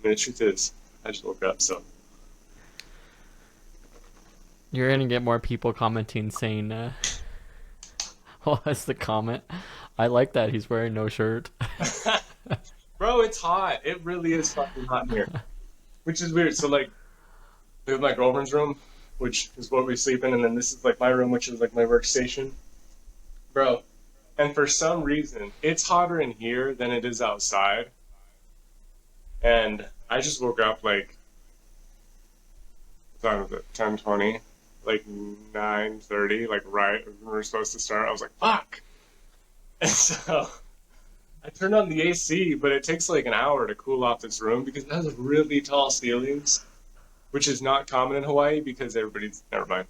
I mean, the truth is, I just woke up, so You're gonna get more people commenting saying, "What was the comment? I like that he's wearing no shirt." bro, it's hot. It really is fucking hot in here, which is weird. So like, we have my girlfriend's room, which is what we sleep in, and then this is like my room, which is like my workstation, bro. And for some reason, it's hotter in here than it is outside. And I just woke up like, what time was it? 10:20, like 9:30, like right when we were supposed to start. I was like, fuck. And so I turned on the AC, but it takes like an hour to cool off this room because it has really tall ceilings, which is not common in Hawaii because everybody's never mind.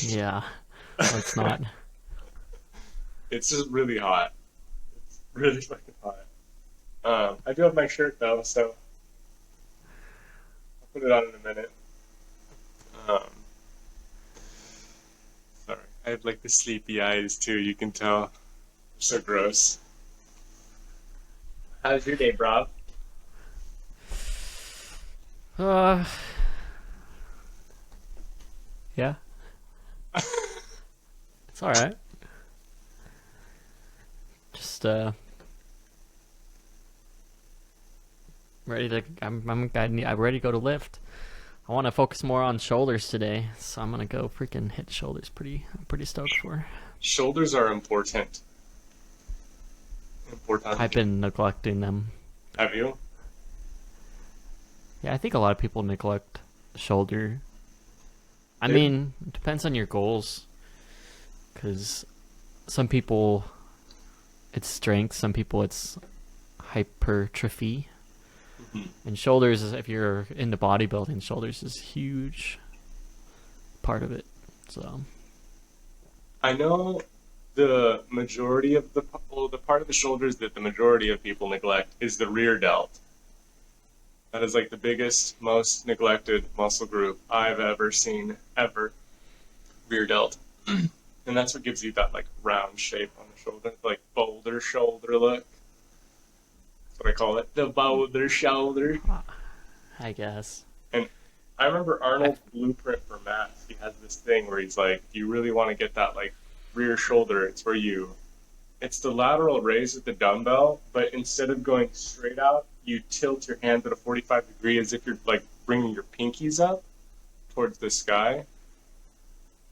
Yeah, let's not. It's just really hot. It's really fucking hot. I do have my shirt though, so I'll put it on in a minute. Um, sorry, I have like the sleepy eyes too. You can tell. They're so gross. How's your day, bro? Uh, yeah, it's all right. Just ready to. I'm ready to go to lift. I want to focus more on shoulders today, so I'm gonna go freaking hit shoulders. I'm pretty stoked for. Shoulders are important. Important. I've been neglecting them. Have you? Yeah, I think a lot of people neglect shoulder. I They- mean, it depends on your goals, because some people it's strength, some people it's hypertrophy, Mhm. and shoulders. If you're into bodybuilding, shoulders is a huge part of it. So I know the majority of the part of the shoulders that the majority of people neglect is the rear delt. That is like the biggest, most neglected muscle group I've ever seen, ever. Rear delt. And that's what gives you that like round shape on the shoulder, like boulder shoulder look. That's what I call it, the boulder shoulder. I guess And I remember I Arnold's blueprint for math. He has this thing where he's like, if you really want to get that like rear shoulder, it's the lateral raise with the dumbbell, but instead of going straight out, you tilt your hands at a 45-degree as if you're like bringing your pinkies up towards the sky.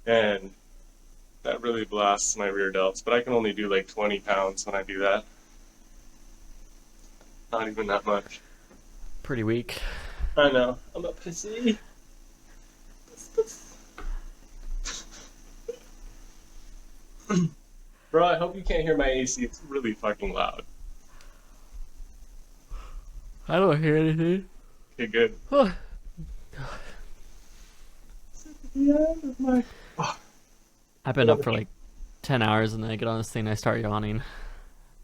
And that really blasts my rear delts, but I can only do like 20 pounds when I do that. Not even that much. pretty weak. I know. I'm a pussy. Bro, I hope you can't hear my AC. It's really fucking loud. I don't hear anything. Okay, good. The end of my. I've been up for like 10 hours, and then I get on this thing and I start yawning.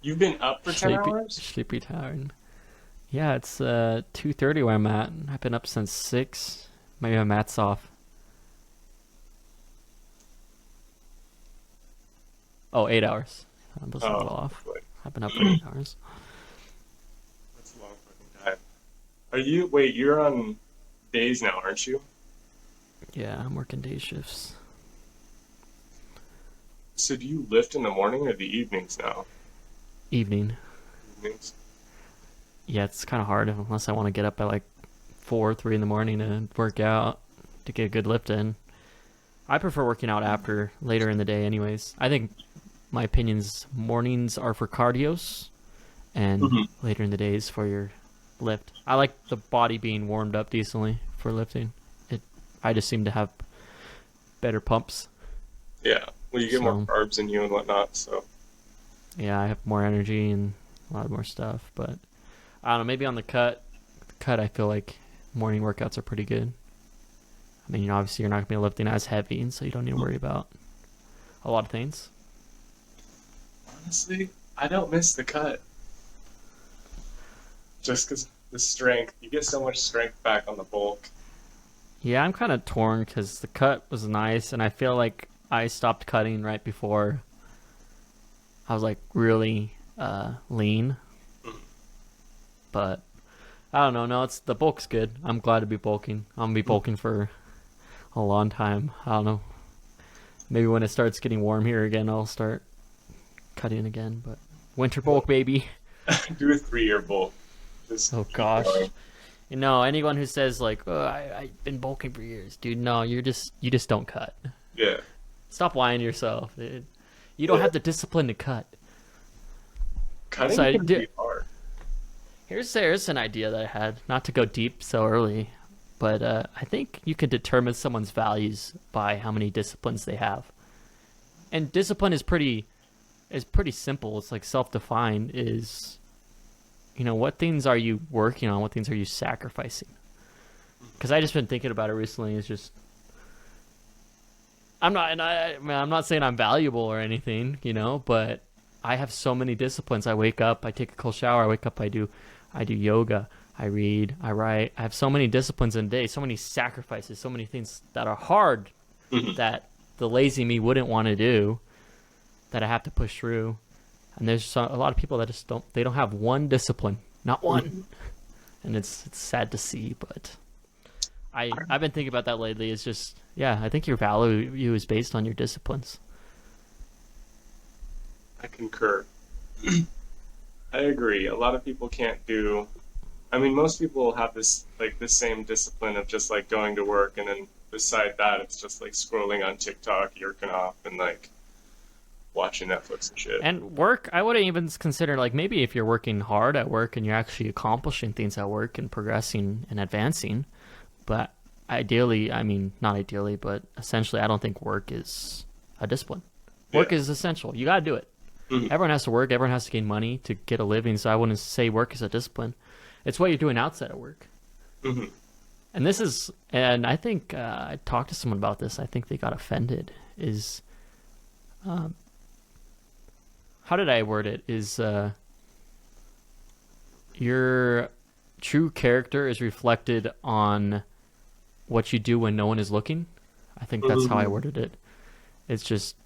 You've been up for 10 hours? Sleepy tired. Yeah, it's 2:30 where I'm at. I've been up since 6. Maybe my math's off. Oh, 8 hours. I'm just a little Oh, off. wait, I've been up for 8 hours. that's a long fucking time. Wait, you're on days now, aren't you? Yeah, I'm working day shifts. So do you lift in the morning or the evenings now? Evening. Evenings. Yeah, it's kind of hard unless I want to get up at like 4, 3 in the morning to work out to get a good lift in. I prefer working out after, later in the day anyways. I think my opinions, mornings are for cardios and Hmm. later in the days for your lift. I like the body being warmed up decently for lifting. I just seem to have better pumps. Yeah. Well, you get more So carbs in you and whatnot, so. yeah, I have more energy and a lot more stuff. But I don't know, maybe on the cut, I feel like morning workouts are pretty good. I mean, obviously you're not gonna be lifting as heavy, and so you don't need to worry about a lot of things. Honestly, I don't miss the cut. Just because the strength. You get so much strength back on the bulk. Yeah, I'm kind of torn because the cut was nice, and I feel like I stopped cutting right before I was like really lean. But I don't know. No, it's the bulk's good. I'm glad to be bulking. I'm gonna be bulking for a long time. I don't know. Maybe when it starts getting warm here again, I'll start cutting again. But winter bulk, baby. Do a 3-year bulk. Just Oh keep gosh. going. You know, anyone who says like, "Oh, I've been bulking for years," dude. No, you just don't cut. Yeah. Stop lying to yourself, dude. You don't Yeah. have the discipline to cut. So Cutting can be hard. here's an idea that I had. Not to go deep so early, but I think you can determine someone's values by how many disciplines they have. And discipline is pretty simple. It's like self-defined. Is what things are you working on? What things are you sacrificing? Because I just been thinking about it recently. It's just I'm not saying I'm valuable or anything, but I have so many disciplines. I wake up, I take a cold shower, I wake up, I do yoga, I read, I write. I have so many disciplines in a day, so many sacrifices, so many things that are hard Mhm. that the lazy me wouldn't want to do that I have to push through. And there's a lot of people that just don't have one discipline, not one. And it's sad to see, but I've been thinking about that lately. It's just, yeah, I think your value is based on your disciplines. I concur. I agree. A lot of people can't do. I mean, most people have this same discipline of just like going to work, and then beside that, it's just like scrolling on TikTok, yerking off, and like watching Netflix and shit. And work, I wouldn't even consider like maybe if you're working hard at work and you're actually accomplishing things at work and progressing and advancing. But ideally, I mean, not ideally, but essentially, I don't think work is a discipline. Work Yeah. is essential. You got to do it. Mhm. Everyone has to work. Everyone has to gain money to get a living. So I wouldn't say work is a discipline. It's what you're doing outside of work. Mhm. And I think I talked to someone about this. I think they got offended. Um, how did I word it? Your true character is reflected on what you do when no one is looking. I think that's how I Mhm. worded it. It's just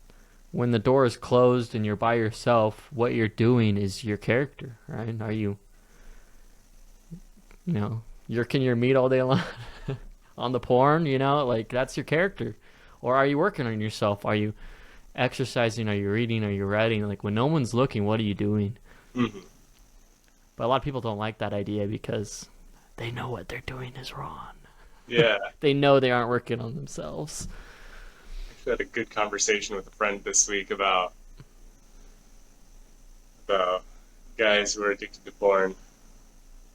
when the door is closed and you're by yourself, what you're doing is your character, right? Are yerking your meat all day long on the porn, like that's your character. Or are you working on yourself? Are you exercising? Are you reading? Are you writing? Like when no one's looking, what are you doing? Mhm. But a lot of people don't like that idea because they know what they're doing is wrong. Yeah. They know they aren't working on themselves. I had a good conversation with a friend this week about guys who are addicted to porn,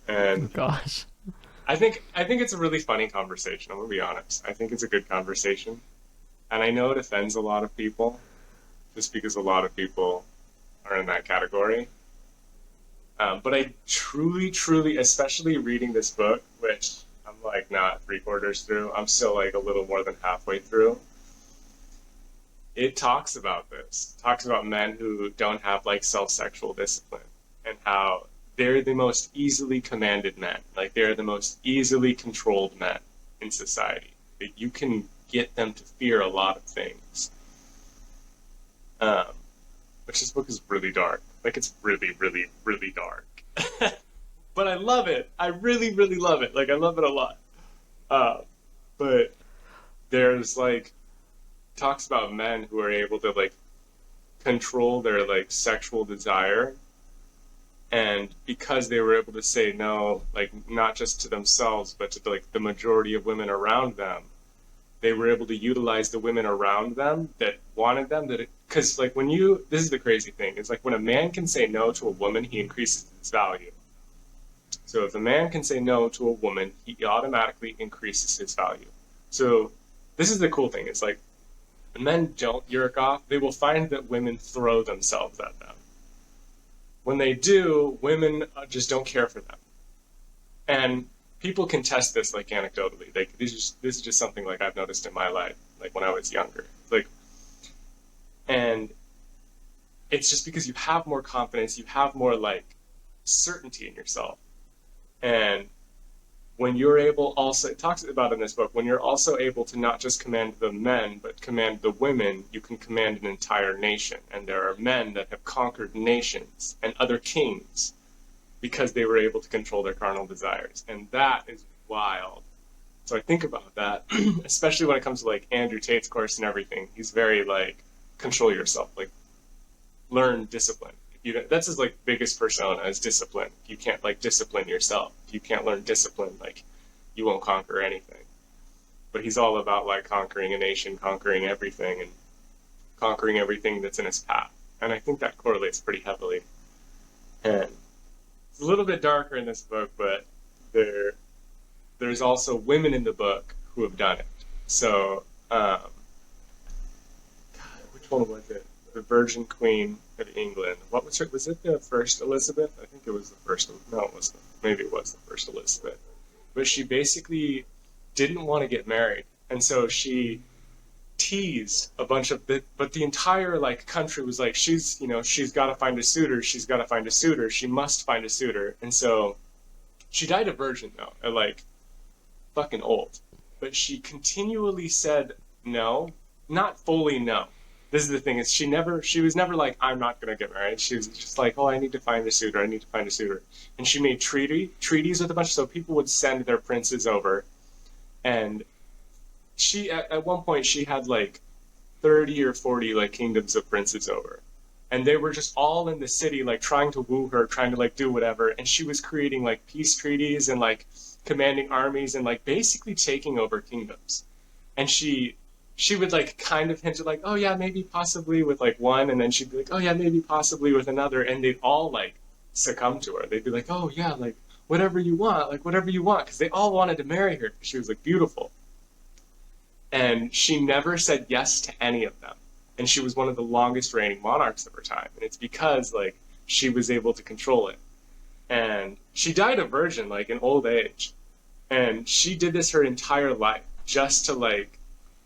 Oh and gosh. I think it's a really funny conversation. I'm gonna be honest. I think it's a good conversation, and I know it offends a lot of people, just because a lot of people are in that category. But I truly, truly, especially reading this book, which I'm like not 3/4 through, I'm still like a little more than halfway through. It talks about this. It talks about men who don't have like self-sexual discipline and how they're the most easily commanded men. Like they're the most easily controlled men in society. That you can get them to fear a lot of things. Um, which this book is really dark. Like it's really, really, really dark. But I love it. I really, really love it. Like I love it a lot. Uh, but there's like talks about men who are able to like control their like sexual desire, and because they were able to say no, like not just to themselves but to like the majority of women around them, they were able to utilize the women around them that wanted them, that because like when you this is the crazy thing, it's like when a man can say no to a woman, he increases his value. So if a man can say no to a woman, he automatically increases his value. So this is the cool thing, it's like when men don't yerk off, they will find that women throw themselves at them. When they do, women just don't care for them. And people can test this like anecdotally. Like this is just something like I've noticed in my life, like when I was younger. Like, and it's just because you have more confidence, you have more like certainty in yourself. And when you're able also, it talks about in this book, when you're also able to not just command the men, but command the women, you can command an entire nation. And there are men that have conquered nations and other kings because they were able to control their carnal desires. And that is wild. So I think about that, especially when it comes to like Andrew Tate's course and everything. He's very like control yourself, like learn discipline. If you, that's his like biggest persona is discipline. If you can't like discipline yourself, if you can't learn discipline, like you won't conquer anything. But he's all about like conquering a nation, conquering everything, and conquering everything that's in his path. And I think that correlates pretty heavily. And it's a little bit darker in this book, but there's also women in the book who have done it. So, which one was it? The Virgin Queen of England. What was her? Was it the first Elizabeth? I think it was the first. No, it wasn't. Maybe it was the first Elizabeth. But she basically didn't want to get married, and so she teased a bunch of but the entire like country was like she's got to find a suitor, she's got to find a suitor, she must find a suitor. And so she died a virgin though, at like fucking old, but she continually said no, not fully no. This is the thing, is she was never like, I'm not gonna get married. She was just like, oh, I need to find a suitor, I need to find a suitor. And she made treaties with a bunch, so people would send their princes over. And she at one point she had like 30 or 40 like kingdoms of princes over, and they were just all in the city like trying to woo her, trying to like do whatever. And she was creating like peace treaties and like commanding armies and like basically taking over kingdoms. And she would like kind of hint at like, oh yeah, maybe possibly with like one, and then she'd be like, oh yeah, maybe possibly with another, and they'd all like succumb to her. They'd be like, oh yeah, like whatever you want, like whatever you want, because they all wanted to marry her because she was like beautiful. And she never said yes to any of them. And she was one of the longest reigning monarchs of her time. And it's because like she was able to control it. And she died a virgin, like in old age. And she did this her entire life just to like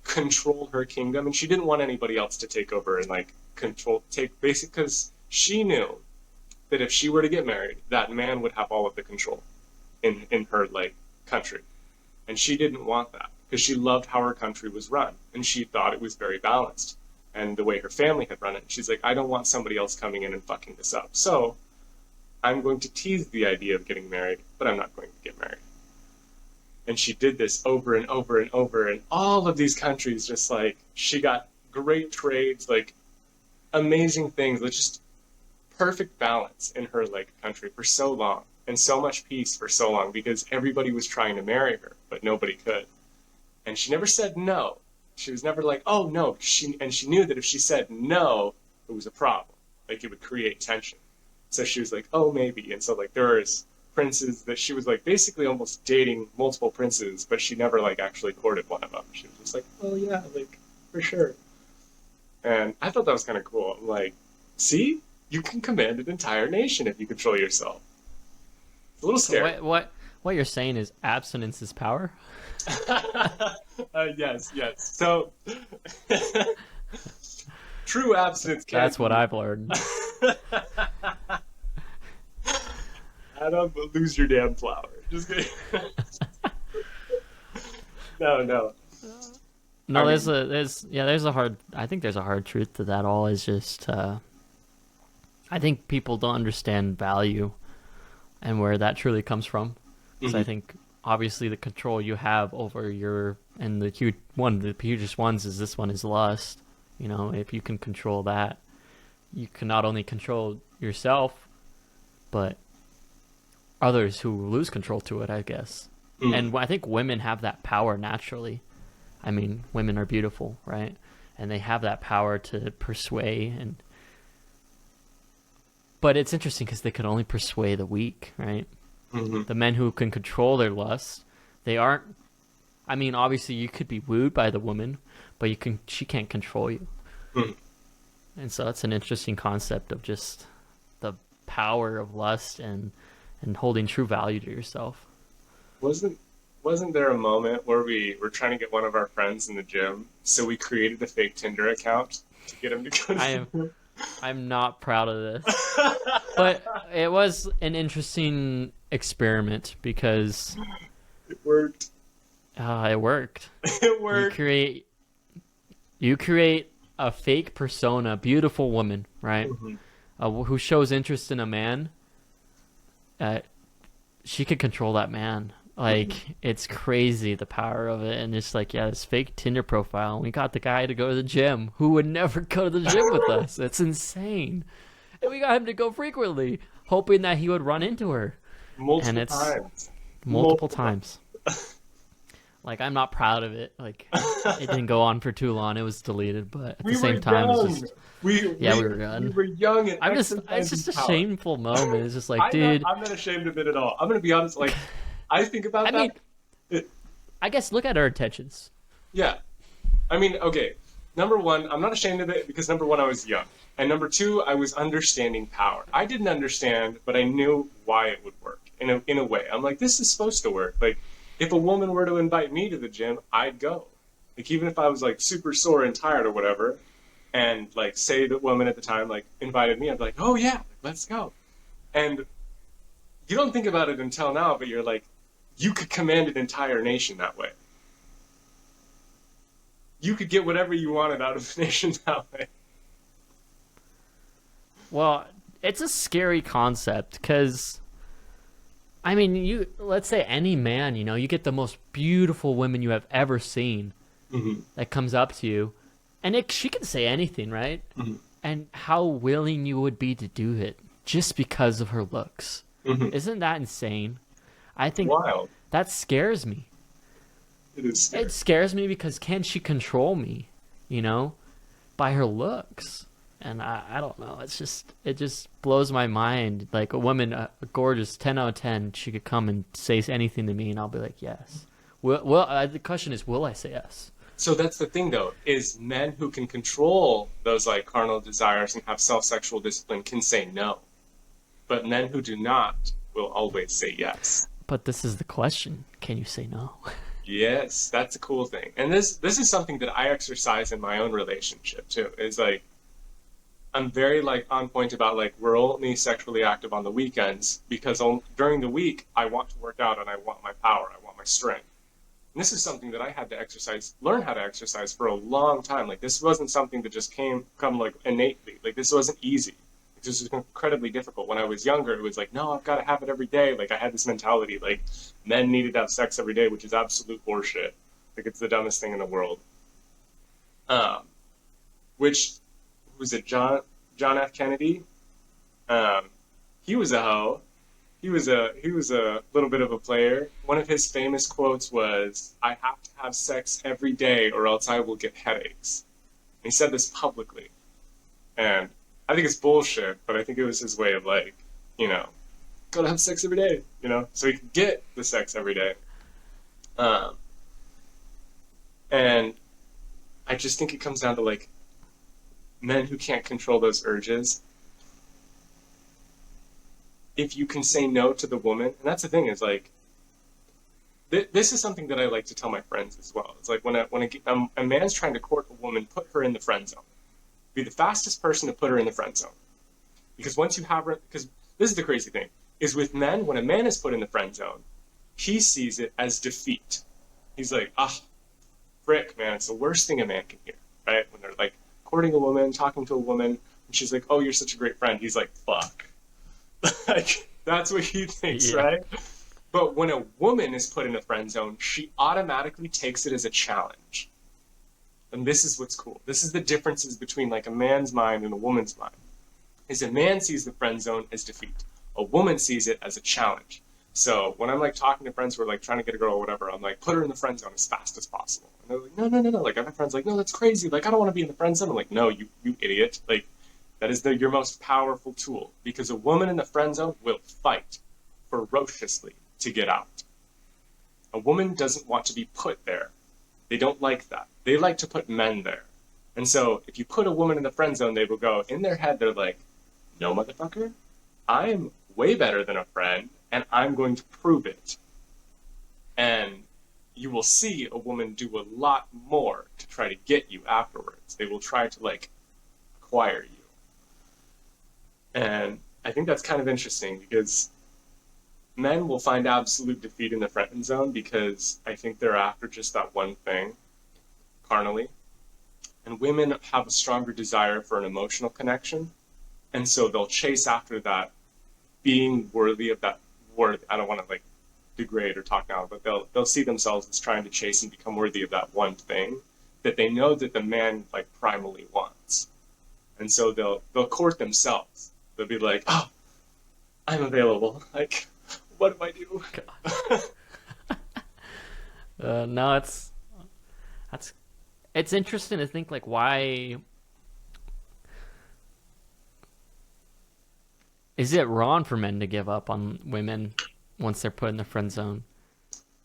control her kingdom. And she didn't want anybody else to take over and like take basic, because she knew that if she were to get married, that man would have all of the control in her like country. And she didn't want that, because she loved how her country was run, and she thought it was very balanced, and the way her family had run it. She's like, I don't want somebody else coming in and fucking this up. So I'm going to tease the idea of getting married, but I'm not going to get married. And she did this over and over and over, and all of these countries just like, she got great trades, like amazing things, like just perfect balance in her like country for so long, and so much peace for so long, because everybody was trying to marry her, but nobody could. And she never said no. She was never like, oh no. She knew that if she said no, it was a problem. Like it would create tension. So she was like, oh maybe. And so like there was princes that she was like basically almost dating multiple princes, but she never like actually courted one of them. She was just like, oh yeah, like for sure. And I thought that was kind of cool. I'm like, see, you can command an entire nation if you control yourself. It's a little scary. So what you're saying is abstinence is power? Yes. So, true abstinence can. That's what I've learned. Adam, lose your damn flower. Just kidding. No. No, I there's a hard. I think there's a hard truth to that. All is just. I think people don't understand value, and where that truly comes from. Because I think obviously the control you have over the hugest ones is this one is lust. You know, if you can control that, you can not only control yourself, but others who lose control to it, I guess. And I think women have that power naturally. I mean, women are beautiful, right? And they have that power to persuade. But it's interesting because they can only persuade the weak, right? Mm-hmm. The men who can control their lust, they aren't. I mean, obviously, you could be wooed by the woman, but she can't control you. And so that's an interesting concept of just the power of lust and holding true value to yourself. Wasn't there a moment where we were trying to get one of our friends in the gym, so we created a fake Tinder account to get him to go to the gym? I'm not proud of this, but it was an interesting experiment because it worked. It worked. It worked. You create a fake persona, beautiful woman, right? Who shows interest in a man, uh, she could control that man. Mhm. Like, it's crazy the power of it. And it's like, yeah, this fake Tinder profile. And we got the guy to go to the gym who would never go to the gym with us. It's insane. And we got him to go frequently, hoping that he would run into her. And Multiple it's times. multiple Multiple times. Like, I'm not proud of it. Like, it didn't go on for too long. It was deleted. But at the We were same time, it's young. just, We yeah, we we were we done. were young and It's exercising just a power. shameful moment. It's just like, dude, I'm not ashamed of it at all. I'm gonna be honest. Like, I think I about that. mean, It, I guess look at our intentions. yeah. I mean, okay. Number one, I'm not ashamed of it because number one, I was young, and number two, I was understanding power. I didn't understand, but I knew why it would work in a way. I'm like, this is supposed to work. Like, if a woman were to invite me to the gym, I'd go. Like, even if I was like super sore and tired or whatever, and like say the woman at the time like invited me, I'd be like, oh yeah, let's go. And you don't think about it until now, but you're like, you could command an entire nation that way. You could get whatever you wanted out of the nation that way. Well, it's a scary concept because I mean, you let's say any man, you get the most beautiful women you have ever seen Mm-hmm. that comes up to you, and she can say anything, right? Mm-hmm. And how willing you would be to do it just because of her looks. Mm-hmm. Isn't that insane? I It's think wild. that scares me. It is It scary. scares me because can she control me, you know, by her looks? And I don't know. It just blows my mind. Like a woman, a gorgeous 10 out of 10, she could come and say anything to me, and I'll be like, yes. The question is, will I say yes? So that's the thing, though, is men who can control those like carnal desires and have self-sexual discipline can say no, but men who do not will always say yes. But this is the question: can you say no? Yes, that's a cool thing. And this is something that I exercise in my own relationship too. Is like I'm very like on point about like we're only sexually active on the weekends because during the week I want to work out and I want my power, I want my strength. And this is something that I had to learn how to exercise for a long time. Like this wasn't something that just come like innately. Like this wasn't easy. This was incredibly difficult. When I was younger, it was like, no, I've got to have it every day. Like I had this mentality, like men needed to have sex every day, which is absolute horseshit. Like it's the dumbest thing in the world. Um, which was it, John F. Kennedy? Um, he was a hoe. He was a little bit of a player. One of his famous quotes was, "I have to have sex every day, or else I will get headaches." And he said this publicly, and I think it's bullshit. But I think it was his way of like, you know, gotta have sex every day, so he could get the sex every day. Um, and I just think it comes down to like men who can't control those urges. If you can say no to the woman, and that's the thing is like this is something that I like to tell my friends as well. It's like when a man's trying to court a woman, put her in the friend zone. Be the fastest person to put her in the friend zone. Because once you have her, because this is the crazy thing, is with men, when a man is put in the friend zone, he sees it as defeat. He's like, frick, man, it's the worst thing a man can hear, right? When they're like courting a woman, talking to a woman, and she's like, oh, you're such a great friend. He's like, fuck. Like, that's what he thinks, Yeah. right? But when a woman is put in a friend zone, she automatically takes it as a challenge. And this is what's cool. This is the differences between like a man's mind and a woman's mind. Is a man sees the friend zone as defeat. A woman sees it as a challenge. So when I'm like talking to friends who are like trying to get a girl or whatever, I'm like, put her in the friend zone as fast as possible. And they're like, no, no, no, no. Like I have friends like, no, that's crazy. Like I don't want to be in the friend zone. I'm like, no, you idiot. Like that is your most powerful tool because a woman in the friend zone will fight ferociously to get out. A woman doesn't want to be put there. They don't like that. They like to put men there. And so if you put a woman in the friend zone, they will go, in their head, they're like, no, motherfucker, I'm way better than a friend, and I'm going to prove it. And you will see a woman do a lot more to try to get you afterwards. They will try to, like, acquire you. And I think that's kind of interesting because men will find absolute defeat in the friend zone because I think they're after just that one thing, carnally. And women have a stronger desire for an emotional connection. And so they'll chase after that being worthy of that worthy. I don't want to like degrade or talk down, but they'll see themselves as trying to chase and become worthy of that one thing that they know that the man like primally wants. And so they'll court themselves. They'll be like, "Oh, I'm available. Like, what do I do?" No, that's it's interesting to think like why is it wrong for men to give up on women once they're put in the friend zone?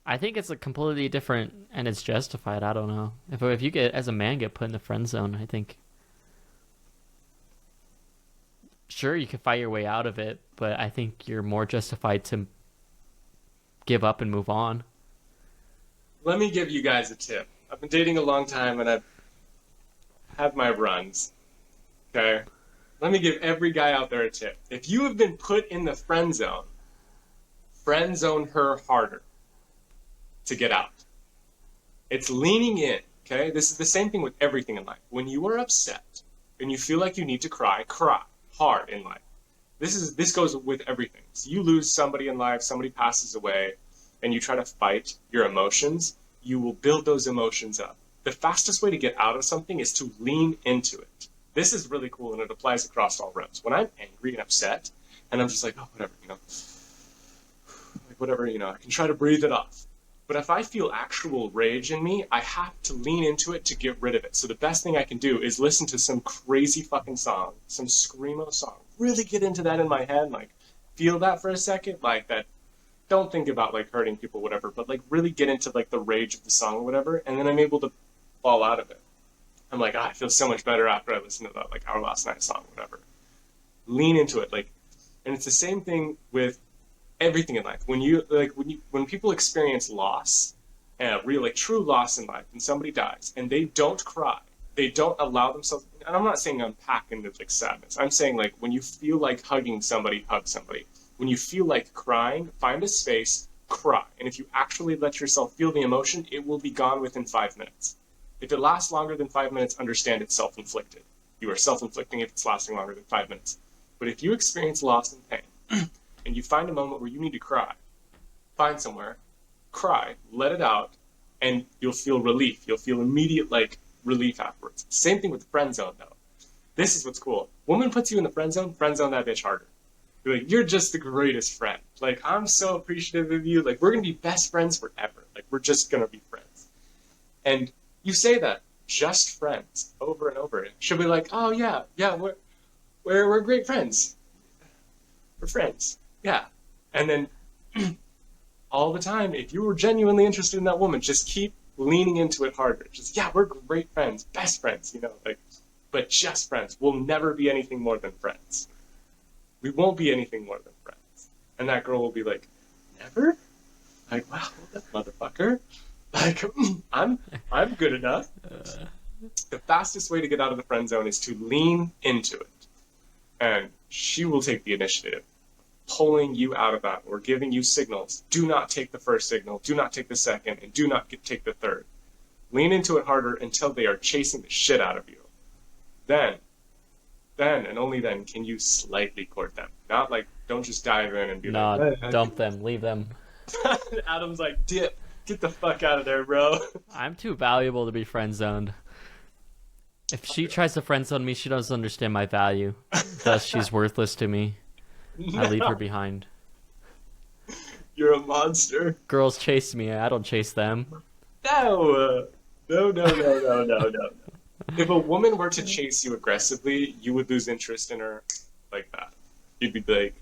I think it's a completely different and it's justified. I don't know. If you get as a man get put in the friend zone, I think sure you can fight your way out of it, but I think you're more justified to give up and move on. Let me give you guys a tip. I've been dating a long time and I've had my runs. Okay? Let me give every guy out there a tip. If you have been put in the friend zone her harder to get out. It's leaning in, okay? This is the same thing with everything in life. When you are upset and you feel like you need to cry, cry hard in life. This goes with everything. So you lose somebody in life, somebody passes away, and you try to fight your emotions, you will build those emotions up. The fastest way to get out of something is to lean into it. This is really cool and it applies across all realms. When I'm angry and upset, and I'm just like, oh, whatever, like whatever, I can try to breathe it off. But if I feel actual rage in me, I have to lean into it to get rid of it. So the best thing I can do is listen to some crazy fucking song, some screamo song. Really get into that in my head, like feel that for a second, like that. Don't think about like hurting people, whatever, but like really get into like the rage of the song or whatever, and then I'm able to fall out of it. I'm like, I feel so much better after I listen to that, like Our Last Night song, whatever. Lean into it, like, and it's the same thing with everything in life. When people experience loss, real like true loss in life, and somebody dies, and they don't cry, they don't allow themselves. And I'm not saying unpack into like sadness. I'm saying like when you feel like hugging somebody, hug somebody. When you feel like crying, find a space, cry. And if you actually let yourself feel the emotion, it will be gone within 5 minutes. If it lasts longer than 5 minutes, understand it's self-inflicted. You are self-inflicting if it's lasting longer than 5 minutes. But if you experience loss and pain, and you find a moment where you need to cry, find somewhere, cry, let it out, and you'll feel relief. You'll feel immediate like relief afterwards. Same thing with the friend zone though. This is what's cool. Woman puts you in the friend zone that bitch harder. You're like, you're just the greatest friend. Like, I'm so appreciative of you. Like, we're going to be best friends forever. Like, we're just going to be friends. And you say that, just friends, over and over. She'll be like, oh, yeah, we're great friends. We're friends. Yeah. And then all the time, if you were genuinely interested in that woman, just keep leaning into it harder. Just, yeah, we're great friends, best friends, like, but just friends. We'll never be anything more than friends. We won't be anything more than friends. And that girl will be like, never? Like, wow, that motherfucker. Like, I'm good enough. The fastest way to get out of the friend zone is to lean into it. And she will take the initiative, pulling you out of that or giving you signals. Do not take the first signal, do not take the second, and do not take the third. Lean into it harder until they are chasing the shit out of you. Then and only then can you slightly court them. Not like, don't just dive in and be like, hey, dump them, leave them. Adam's like, dip, get the fuck out of there, bro. I'm too valuable to be friend zoned. If she tries to friend zone me, she doesn't understand my value. Thus, she's worthless to me. No. I leave her behind. You're a monster. Girls chase me, I don't chase them. No. No. If a woman were to chase you aggressively, you would lose interest in her like that. You'd be like,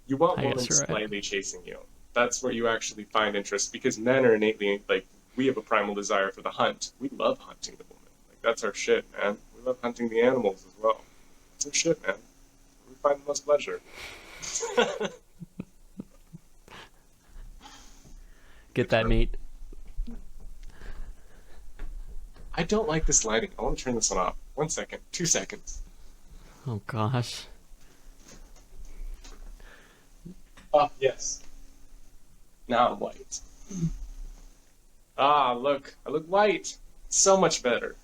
you want women slightly chasing you. That's where you actually find interest, because men are innately, like, we have a primal desire for the hunt. We love hunting the woman. Like, that's our shit, man. We love hunting the animals as well. It's our shit, man. We find the most pleasure. Get that meat. I don't like this lighting. I want to turn this one off. 1 second. 2 seconds. Oh, gosh. Oh, yes. Now I'm white. Ah, look. I look white. So much better.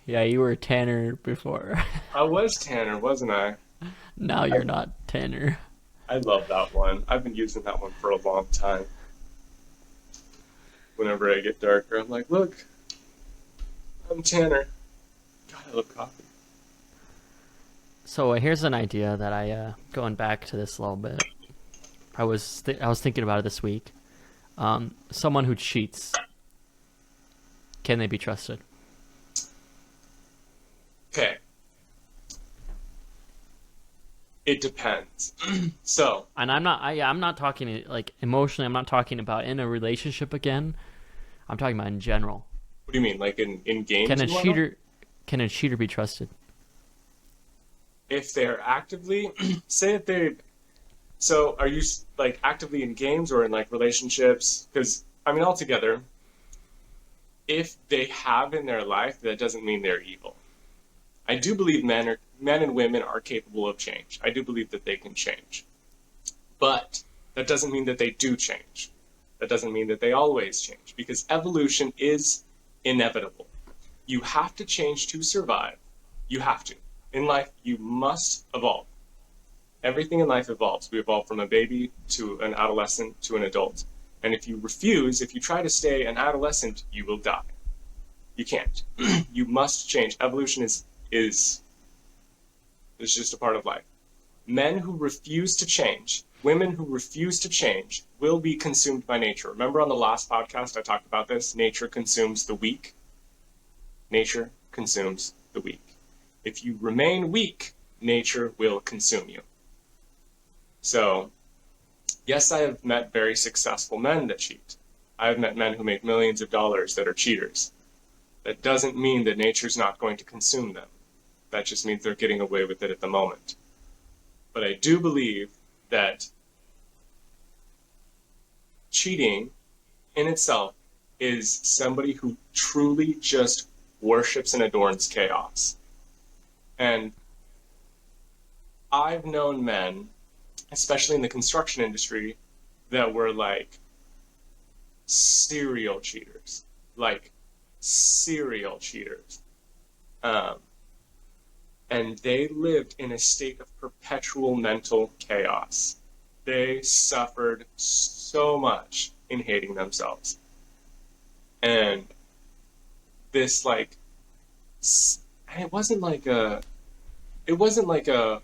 Yeah, you were Tanner before. I was Tanner, wasn't I? Now I, you're not Tanner. I love that one. I've been using that one for a long time. Whenever I get darker, I'm like, look, I'm Tanner. God, I love coffee. So here's an idea that going back to this a little bit. I was thinking about it this week. Someone who cheats, can they be trusted? Okay, it depends. So, And I'm not talking like emotionally. I'm not talking about in a relationship again. I'm talking about in general. what do you mean? Like in Can games a and whatnot? cheater can a cheater be trusted? If they're actively, say if they, so are you like actively in games or in like relationships? Because, I mean, altogether, if they have in their life, that doesn't mean they're evil. I do believe men and women are capable of change. I do believe that they can change. But that doesn't mean that they do change. That doesn't mean that they always change because evolution is inevitable. You have to change to survive. You have to. In life, you must evolve. Everything in life evolves. We evolve from a baby to an adolescent to an adult. And if you refuse, if you try to stay an adolescent, you will die. You can't. You must change. Evolution is just a part of life. Men who refuse to change, women who refuse to change, will be consumed by nature. Remember on the last podcast I talked about this? Nature consumes the weak. Nature consumes the weak. If you remain weak, nature will consume you. So, yes, I have met very successful men that cheat. I have met men who make millions of dollars that are cheaters. That doesn't mean that nature's not going to consume them. That just means they're getting away with it at the moment. But I do believe that cheating in itself is somebody who truly just worships and adorns chaos. And I've known men, especially in the construction industry, that were like serial cheaters. Like serial cheaters. Um, and they lived in a state of perpetual mental chaos. They suffered so much in hating themselves. And this like and it wasn't like a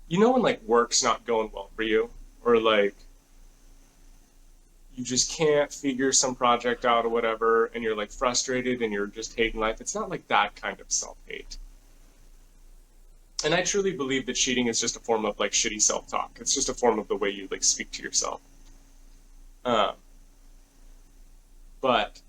you know when like work's not going well for you or like you just can't figure some project out or whatever and you're like frustrated and you're just hating life. It's not like that kind of self-hate. And I truly believe that cheating is just a form of like shitty self-talk. It's just a form of the way you like speak to yourself. Um, but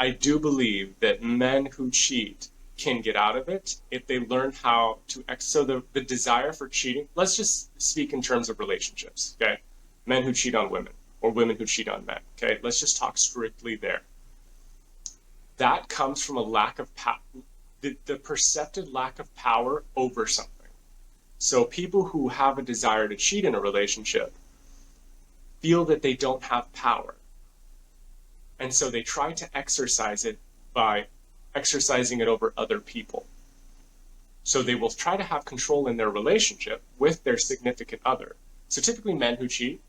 I do believe that men who cheat can get out of it if they learn how to so the desire for cheating, let's just speak in terms of relationships, okay? Men who cheat on women or women who cheat on men, okay? Let's just talk strictly there. That comes from a lack of power, the perceptive lack of power over something. So people who have a desire to cheat in a relationship feel that they don't have power. And so they try to exercise it by exercising it over other people. So they will try to have control in their relationship with their significant other. So typically men who cheat,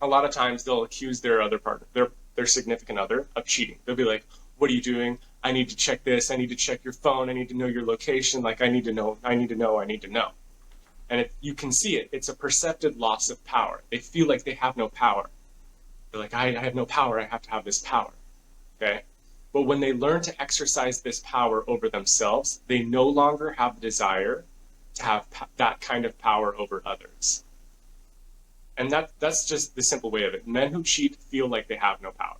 a lot of times they'll accuse their other partner, their significant other, of cheating. They'll be like, what are you doing? I need to check this. I need to check your phone. I need to know your location. Like, I need to know. And you can see it. It's a perceptive loss of power. They feel like they have no power. They're like, I have no power. I have to have this power. Okay? But when they learn to exercise this power over themselves, they no longer have the desire to have that kind of power over others. And that's just the simple way of it. Men who cheat feel like they have no power.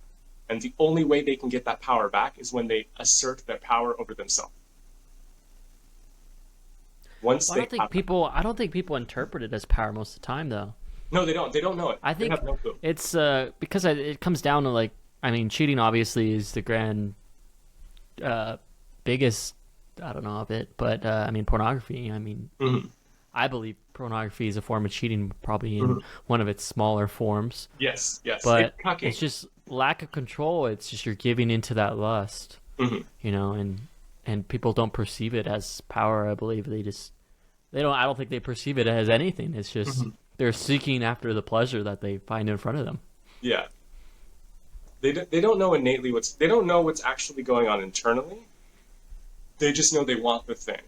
And the only way they can get that power back is when they assert that power over themselves. Once Well, they have I don't think people interpret it as power most of the time, though. No, they don't. They don't know it. I They think have no clue. it's because it comes down to like, I mean, cheating obviously is the grand biggest, I don't know of it, but I mean, pornography. I mean, Mm-hmm. I believe pornography is a form of cheating, probably in Mhm. one of its smaller forms. Yes, yes. It's But it's cucking. just lack of control. It's just you're giving into that lust, Hmm. and people don't perceive it as power. I believe they don't. I don't think they perceive it as anything. It's just Hmm. they're seeking after the pleasure that they find in front of them. Yeah. They don't know innately they don't know what's actually going on internally. They just know they want the thing.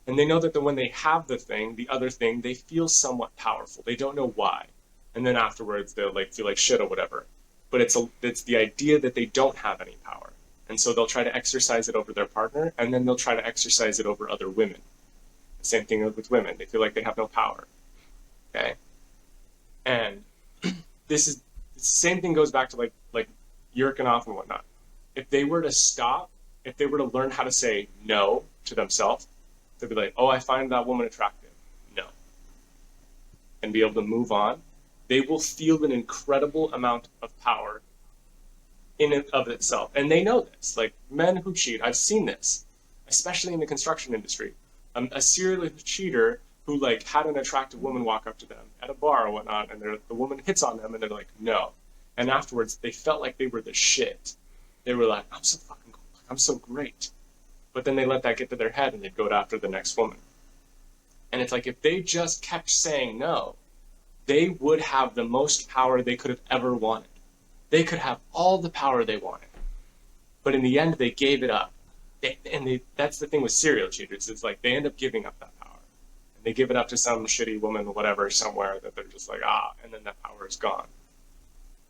And they know that when they have the thing, the other thing, they feel somewhat powerful. They don't know why. And then afterwards they'll like feel like shit or whatever. But it's the idea that they don't have any power. And so they'll try to exercise it over their partner, and then they'll try to exercise it over other women. The same thing with women. They feel like they have no power. Okay? And this is the same thing goes back to like Yurkinov and whatnot. If they were to stop, if they were to learn how to say no to themselves, they'd be like, "Oh, I find that woman attractive." No, and be able to move on. They will feel an incredible amount of power in and of itself, and they know this. Like men who cheat, I've seen this, especially in the construction industry. A serial cheater who like had an attractive woman walk up to them at a bar or whatnot, and the woman hits on them, and they're like, "No," and afterwards they felt like they were the shit. They were like, "I'm so fucking cool. I'm so great." But then they let that get to their head, and they'd go after the next woman. And it's like if they just kept saying no, they would have the most power they could have ever wanted. They could have all the power they wanted. But in the end, they gave it up. That's the thing with serial cheaters. It's like they end up giving up that power. And they give it up to some shitty woman or whatever somewhere that they're just like, and then that power is gone.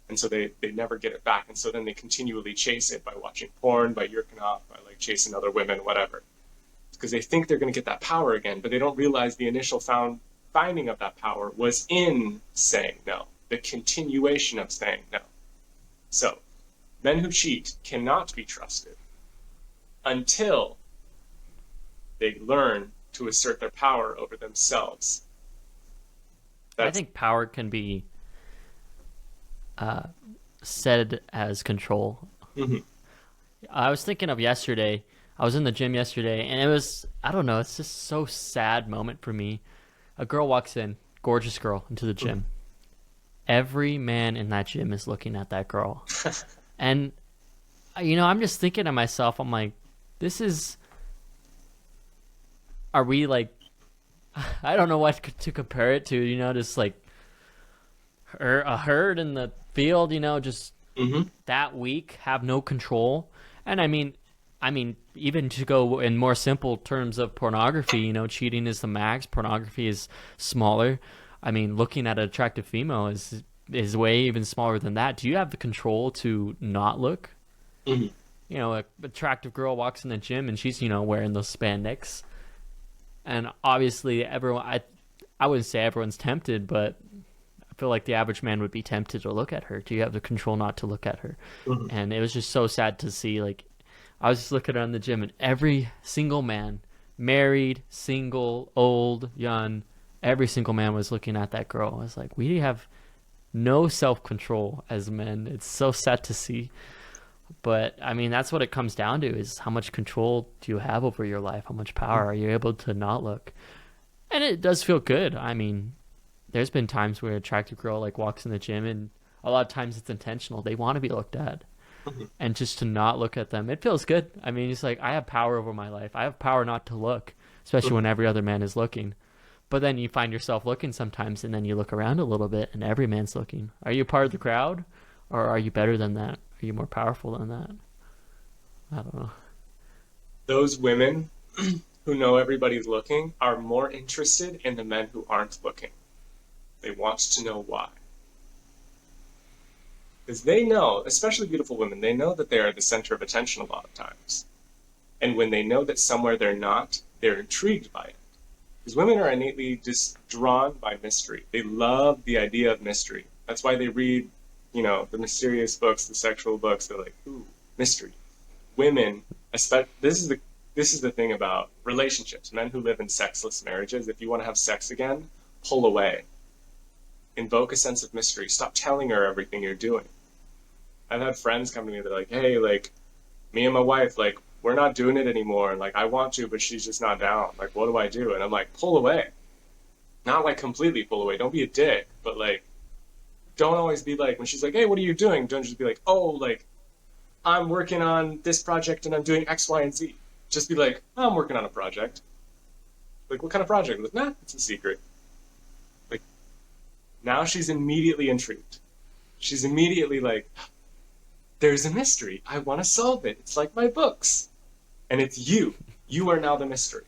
And so they never get it back. And so then they continually chase it by watching porn, by yerking off, by like chasing other women, whatever. Because they think they're going to get that power again, but they don't realize the initial finding of that power was in saying no, the continuation of saying no. So, men who cheat cannot be trusted until they learn to assert their power over themselves. I That's think power can be uh, said as control. mhm, I was thinking of yesterday. I was in the gym yesterday, and it was, I don't know, it's just so sad moment for me. A girl walks in, gorgeous girl, into the mhm. gym. Every man in that gym is looking at that girl. And, I'm just thinking to myself, I'm like, this is, are we like, I don't know what to compare it to, just like a herd in the field, just Mhm. that weak, have no control. And I mean, even to go in more simple terms of pornography, cheating is the max. Pornography is smaller. I mean, looking at an attractive female is way even smaller than that. Do you have the control to not look? Mhm. A attractive girl walks in the gym and she's wearing those spandex, and obviously everyone. I wouldn't say everyone's tempted, but I feel like the average man would be tempted to look at her. Do you have the control not to look at her? Mhm. And it was just so sad to see. Like, I was just looking around the gym, and every single man, married, single, old, young, every single man was looking at that girl. I was like, we have no self control as men. It's so sad to see. But I mean, that's what it comes down to: is how much control do you have over your life? How much power are you able to not look? And it does feel good. I mean, there's been times where an attractive girl like walks in the gym, and a lot of times it's intentional. They want to be looked at, Mhm. and just to not look at them, it feels good. I mean, it's like I have power over my life. I have power not to look, especially when Mhm. every other man is looking. But then you find yourself looking sometimes, and then you look around a little bit, and every man's looking. Are you part of the crowd, or are you better than that? Are you more powerful than that? I don't know. Those women who know everybody's looking are more interested in the men who aren't looking. They want to know why. Because they know, especially beautiful women, they know that they are the center of attention a lot of times. And when they know that somewhere they're not, they're intrigued by it. Because women are innately just drawn by mystery. They love the idea of mystery. That's why they read, the mysterious books, the sexual books. They're like, ooh, mystery. Women, especially, this is the thing about relationships. Men who live in sexless marriages, if you want to have sex again, pull away. Invoke a sense of mystery. Stop telling her everything you're doing. I've had friends come to me. They're like, hey, like, me and my wife, like, we're not doing it anymore. And like, I want to, but she's just not down. Like, what do I do? And I'm like, pull away. Not like completely pull away. Don't be a dick, but like don't always be like when she's like, "Hey, what are you doing?" Don't just be like, "Oh, like I'm working on this project and I'm doing X, Y, and Z." Just be like, oh, "I'm working on a project." Like, what kind of project? Like, nah, it's a secret. Like now she's immediately intrigued. She's immediately like, "There's a mystery. I want to solve it. It's like my books." And it's you. You are now the mystery.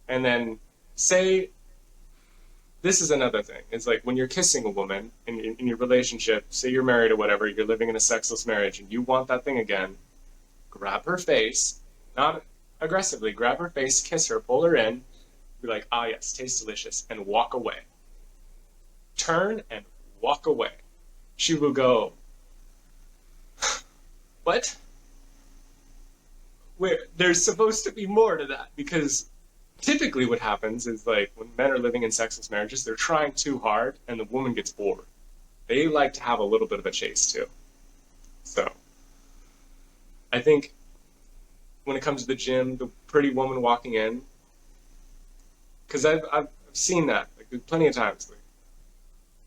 And then say this is another thing. It's like when you're kissing a woman in your relationship, say you're married or whatever, you're living in a sexless marriage and you want that thing again, grab her face, not aggressively, grab her face, kiss her, pull her in, be like, "Ah, yes, tastes delicious," and walk away. Turn and walk away. She will go, "What? Where? There's supposed to be more to that," because typically what happens is like when men are living in sexless marriages, they're trying too hard and the woman gets bored. They like to have a little bit of a chase too. So I think when it comes to the gym, the pretty woman walking in, because I've seen that like plenty of times. Like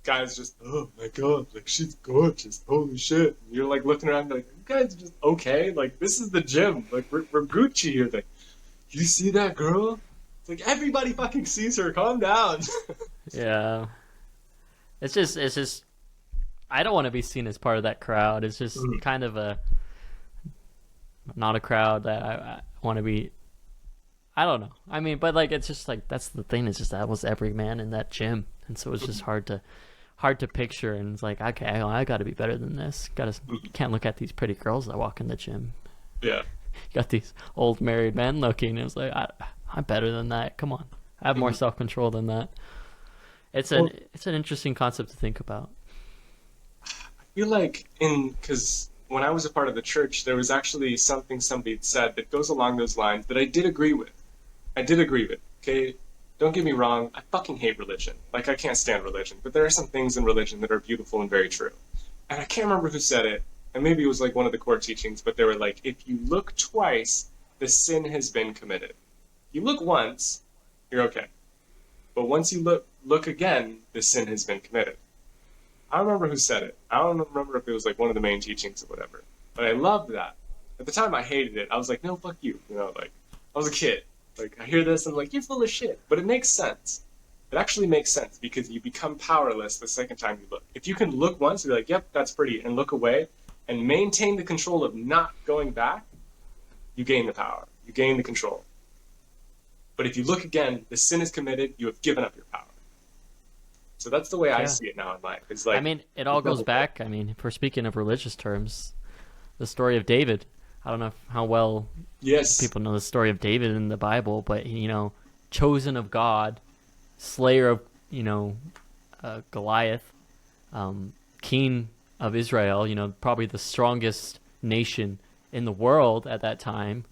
guys just, "Oh my god, like she's gorgeous, holy shit." And you're like looking around like, "You guys are just okay, like this is the gym, like we're Gucci here." Like, "You see that girl? It's like everybody fucking sees her. Calm down." Yeah. It's just I don't want to be seen as part of that crowd. It's just kind of a not a crowd that I want to be. I don't know. I mean, but like it's just like that's the thing. It's just that was every man in that gym, and so it's just hard to picture. And it's like okay, I got to be better than this. Can't look at these pretty girls that walk in the gym. Yeah. You got these old married men looking. It's like I'm better than that. Come on, I have more self control than that. Well, It's an interesting concept to think about. I feel like in because when I was a part of the church, there was actually something somebody had said that goes along those lines that I did agree with. I did agree with. Okay, don't get me wrong. I fucking hate religion. Like I can't stand religion, but there are some things in religion that are beautiful and very true. And I can't remember who said it, and maybe it was like one of the core teachings, but they were like, if you look twice, the sin has been committed. You look once, you're okay. But once you look again, the sin has been committed. I don't remember who said it. I don't remember if it was like one of the main teachings or whatever. But I loved that. At the time, I hated it. I was like, no, fuck you. You know, like I was a kid. Like I hear this, and I'm like, you're full of shit. But it makes sense. It actually makes sense because you become powerless the second time you look. If you can look once, and be like, yep, that's pretty, and look away, and maintain the control of not going back, you gain the power. You gain the control. But if you look again, the sin is committed. You have given up your power. So that's the way I Yeah. see it now in life. It's I like mean, it all goes back. I mean, if we're speaking of religious terms, the story of David. I don't know how well yes, people know the story of David in the Bible, but chosen of God, slayer of Goliath, king of Israel. Probably the strongest nation in the world at that time.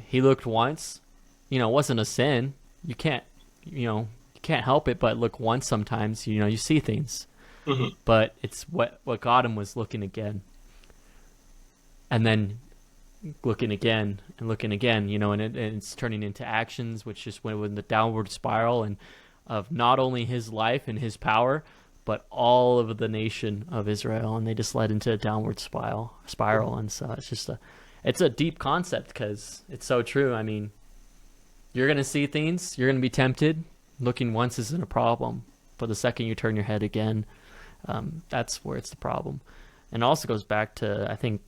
He looked once. It wasn't a sin. You can't help it but look once sometimes. You see things, hmm but it's what got him was looking again, and then looking again and looking again. And it's turning into actions, which just went in the downward spiral and of not only his life and his power, but all of the nation of Israel, and they just led into a downward spiral. And so it's a deep concept because it's so true. I mean, you're gonna see things, you're gonna be tempted. Looking once isn't a problem, but the second you turn your head again, that's where it's the problem. And it also goes back to I think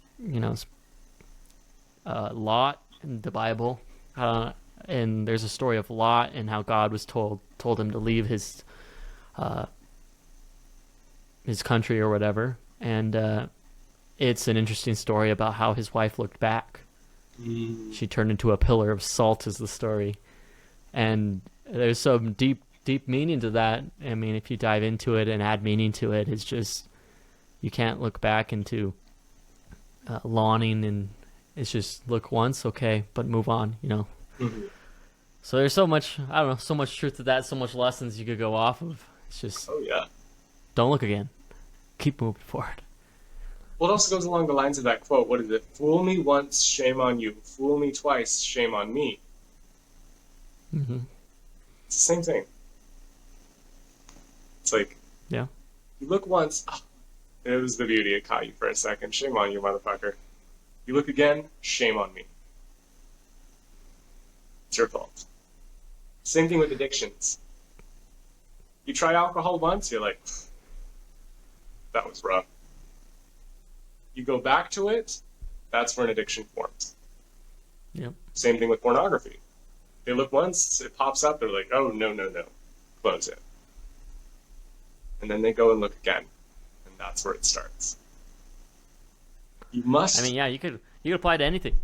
Lot in the Bible, and there's a story of Lot and how God was told him to leave his country or whatever, and it's an interesting story about how his wife looked back. She turned into a pillar of salt, is the story, and there's some deep meaning to that. I mean, if you dive into it and add meaning to it, it's just you can't look back into lawning, and it's just look once, okay, but move on. hmm So there's so much, I don't know, so much truth to that, so much lessons you could go off of. It's just Oh yeah. don't look again, keep moving forward. Well, it also goes along the lines of that quote. What is it? Fool me once, shame on you. Fool me twice, shame on me. Hmm. It's the same thing. It's like Yeah. you look once, oh, it was the beauty. It caught you for a second. Shame on you, motherfucker. You look again, shame on me. It's your fault. Same thing with addictions. You try alcohol once, you're like, that was rough. You go back to it, that's where an addiction forms. Yep. Same thing with pornography. They look once, it pops up, they're like, oh, no, no, no. Close it. And then they go and look again. And that's where it starts. You I mean, must. yeah, you could apply to anything.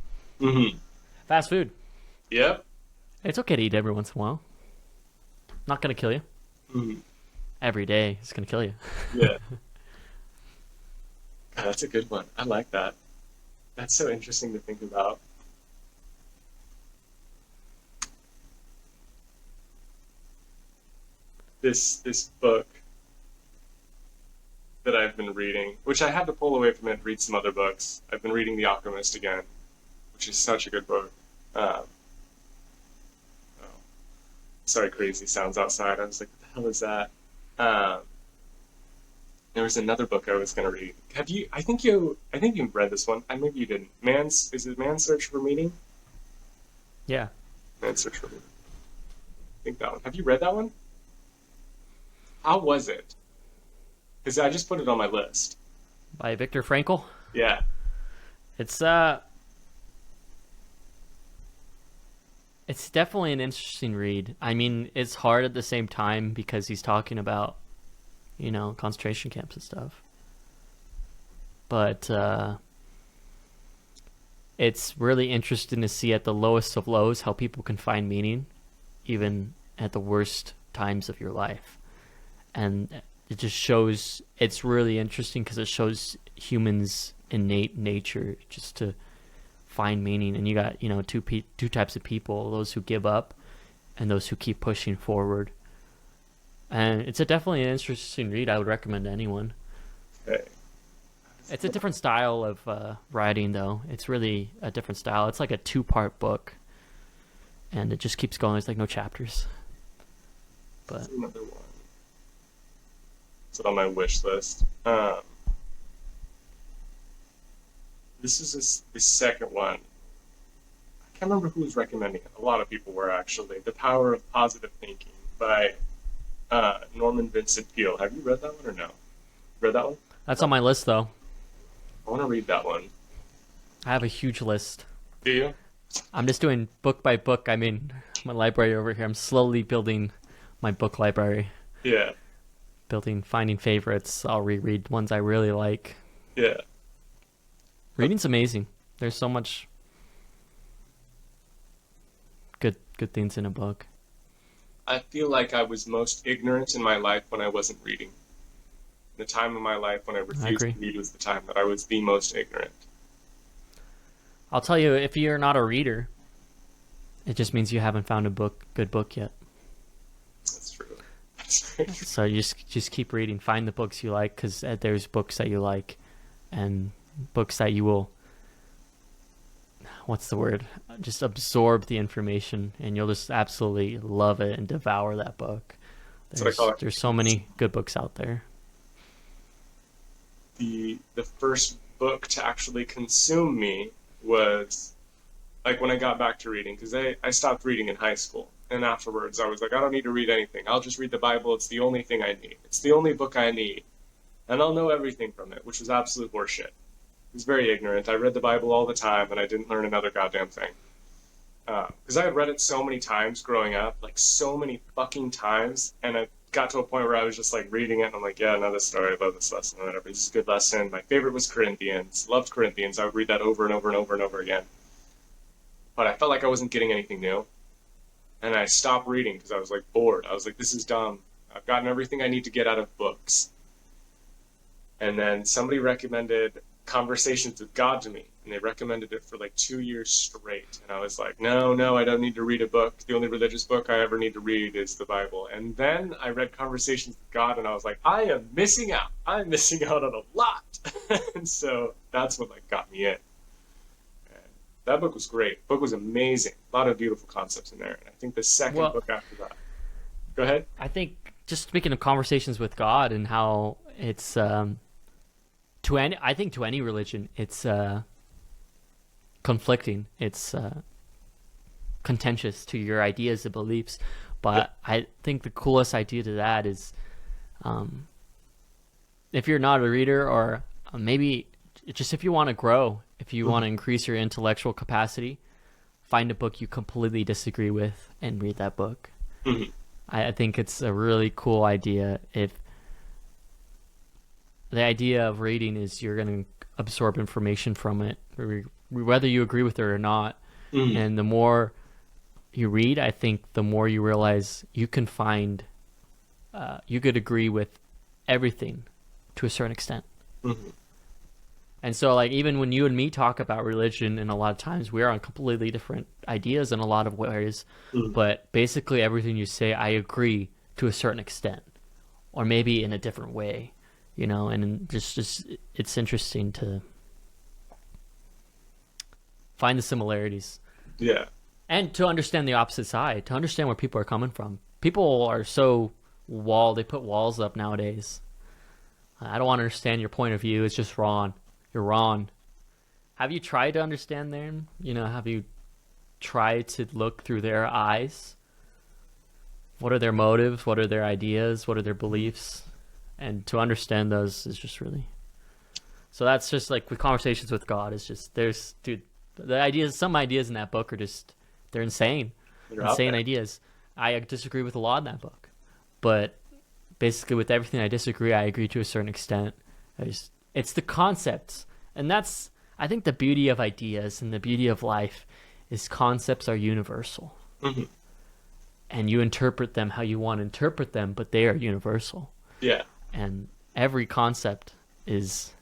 Mm-hmm. Fast food. Yep. It's okay to eat every once in a while. Not gonna kill you. Mm-hmm. Every day it's gonna kill you. Yeah. God, that's a good one. I like that. That's so interesting to think about. This book that I've been reading, which I had to pull away from it and read some other books. I've been reading The Alchemist again, which is such a good book. Um, oh, sorry, crazy sounds outside. I was like, what the hell is that? Um, there was another book I was going to read. Have you? I think you read this one. Maybe you didn't. Is it Man's Search for Meaning? Yeah. Man's Search for Meaning. I think that one. Have you read that one? How was it? Because I just put it on my list. By Viktor Frankl. Yeah. It's it's definitely an interesting read. I mean, it's hard at the same time because he's talking about, concentration camps and stuff. But it's really interesting to see at the lowest of lows how people can find meaning, even at the worst times of your life. And it just shows, it's really interesting because it shows humans' innate nature just to find meaning. And you got, two types of people, those who give up and those who keep pushing forward. And it's definitely an interesting read. I would recommend to anyone. Okay. It's a different style of writing, though. It's really a different style. It's like a 2-part book, and it just keeps going. There's like no chapters. But Another one. It's on my wish list. This is the second one. I can't remember who was recommending it. A lot of people were actually. The Power of Positive Thinking by Norman Vincent Peale. Have you read that one or no? Read that one? that's on my list, though. I want to read that one. I have a huge list. Do you? I'm just doing book by book. I mean, my library over here. I'm slowly building my book library. Yeah. Finding favorites. I'll reread ones I really like. Yeah. Reading's amazing. There's so much good things in a book. I feel like I was most ignorant in my life when I wasn't reading. The time of my life when I refused to agree. read was the time that I was the most ignorant. I'll tell you, if you're not a reader, it just means you haven't found a good book yet. That's true. That's very true. So you just keep reading. Find the books you like, because there's books that you like, and books that you will, what's the word? Just absorb the information, and you'll just absolutely love it and devour that book. That's what I call it. There's so many good books out there. The first book to actually consume me was like when I got back to reading, because I stopped reading in high school, and afterwards I was like, I don't need to read anything. I'll just read the Bible. It's the only thing I need. It's the only book I need, and I'll know everything from it, which was absolute horseshit. I was very ignorant. I read the Bible all the time, and I didn't learn another goddamn thing. Because I had read it so many times growing up, like so many fucking times, and I got to a point where I was just like reading it, and I'm like, yeah, another story, I love this lesson, or whatever. This is a good lesson. My favorite was Corinthians. Loved Corinthians. I would read that over and over and over and over again. But I felt like I wasn't getting anything new, and I stopped reading because I was like bored. I was like, this is dumb. I've gotten everything I need to get out of books. And then somebody recommended Conversations with God to me, and they recommended it for like 2 years straight. And I was like, no, I don't need to read a book. The only religious book I ever need to read is the Bible. And then I read Conversations with God, and I was like, I am missing out. I'm missing out on a lot. And so that's what like got me in. And that book was great. The book was amazing. A lot of beautiful concepts in there. And I think the second Well, book after that. Go ahead. I think just speaking of conversations with God and how it's to any, I think to any religion, it's conflicting. It's contentious to your ideas and beliefs. Yep. But I think the coolest idea to that is, um, if you're not a reader, or maybe just if you want to grow, if you want to increase your intellectual capacity, find a book you completely disagree with and read that book. Mhm. I think it's a really cool idea. If the idea of reading is you're going to absorb information from it, whether you agree with it or not, Mhm. and the more you read, I think the more you realize you can find, you could agree with everything to a certain extent. Mhm. And so, like, even when you and me talk about religion, and a lot of times we're on completely different ideas in a lot of ways, Mhm. but basically everything you say, I agree to a certain extent, or maybe in a different way, and just it's interesting to find the similarities Yeah. and to understand the opposite side, to understand where people are coming from. People are so they put walls up nowadays. I don't want to understand your point of view. It's just wrong. You're wrong. Have you tried to understand them? Have you tried to look through their eyes? What are their motives? What are their ideas? What are their beliefs? And to understand those is just really. So that's just like with conversations with God. It's just dude, some ideas in that book are just they're insane, They're out insane there. ideas. I disagree with a lot in that book, but basically with everything I disagree, I agree to a certain extent. It's the concepts, and that's I think the beauty of ideas and the beauty of life is concepts are universal, Mhm. and you interpret them how you want to interpret them, but they are universal, Yeah. and every concept is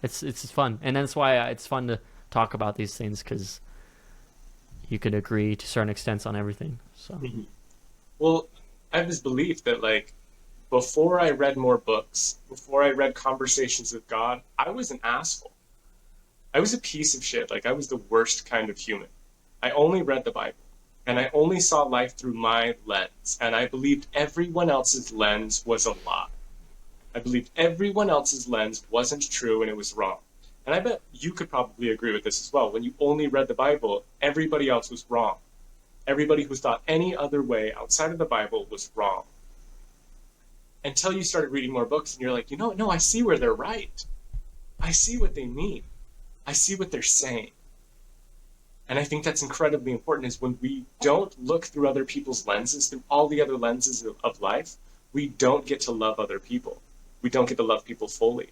it's fun, and that's why it's fun to talk about these things because you could agree to certain extents on everything. So Mhm. Well, I have this belief that like before I read more books, before I read Conversations with God, I was an asshole. I was a piece of shit. Like I was the worst kind of human. I only read the Bible and I only saw life through my lens, and I believed everyone else's lens was a lie. I believed everyone else's lens wasn't true and it was wrong. And I bet you could probably agree with this as well. When you only read the Bible, everybody else was wrong. Everybody who thought any other way outside of the Bible was wrong. Until you started reading more books and you're like, no, I see where they're right. I see what they mean. I see what they're saying. And I think that's incredibly important is when we don't look through other people's lenses, through all the other lenses of life, we don't get to love other people. We don't get to love people fully.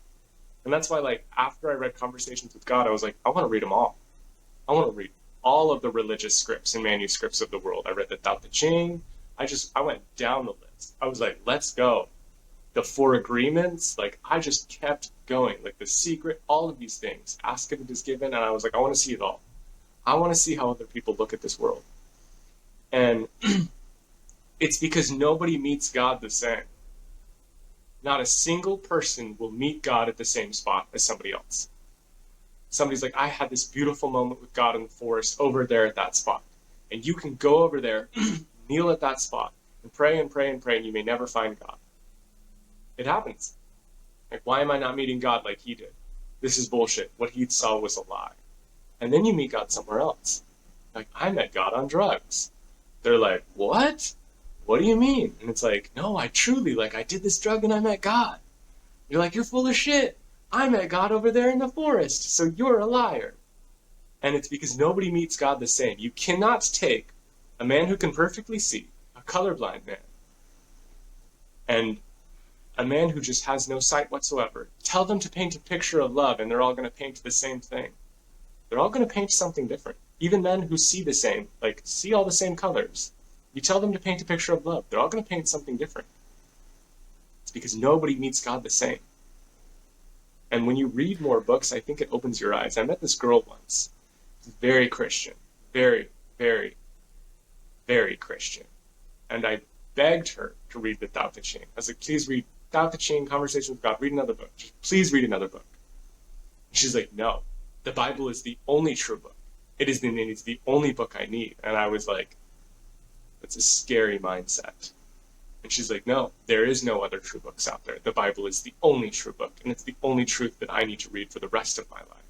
And that's why, like, after I read Conversations with God, I was like, I want to read them all. I want to read all of the religious scripts and manuscripts of the world. I read the Tao Te Ching. I went down the list. I was like, let's go. The Four Agreements, like, I just kept going. Like, The Secret, all of these things. Ask and it is given. And I was like, I want to see it all. I want to see how other people look at this world. And it's because nobody meets God the same. Not a single person will meet God at the same spot as somebody else. Somebody's like, I had this beautiful moment with God in the forest over there at that spot. And you can go over there, kneel at that spot, and pray and pray and pray, and you may never find God. It happens. Like, why am I not meeting God like he did? This is bullshit. What he saw was a lie. And then you meet God somewhere else. Like, I met God on drugs. They're like, what? What do you mean? And it's like, no, I truly, like, I did this drug and I met God. You're like, you're full of shit. I met God over there in the forest, so you're a liar. And it's because nobody meets God the same. You cannot take a man who can perfectly see, a colorblind man, and a man who just has no sight whatsoever, tell them to paint a picture of love, and they're all going to paint the same thing. They're all going to paint something different. Even men who see the same, like, see all the same colors. You tell them to paint a picture of love, they're all going to paint something different. It's because nobody meets God the same. And when you read more books, I think it opens your eyes. I met this girl once, very Christian, very, very, very Christian. And I begged her to read the Tao Te Ching. I was like, please read Tao Te Ching, Conversation with God, read another book. Just please read another book. And she's like, no, the Bible is the only true book. It's the only book I need. And I was like, that's a scary mindset. And she's like, no, there is no other true books out there. The Bible is the only true book, and it's the only truth that I need to read for the rest of my life.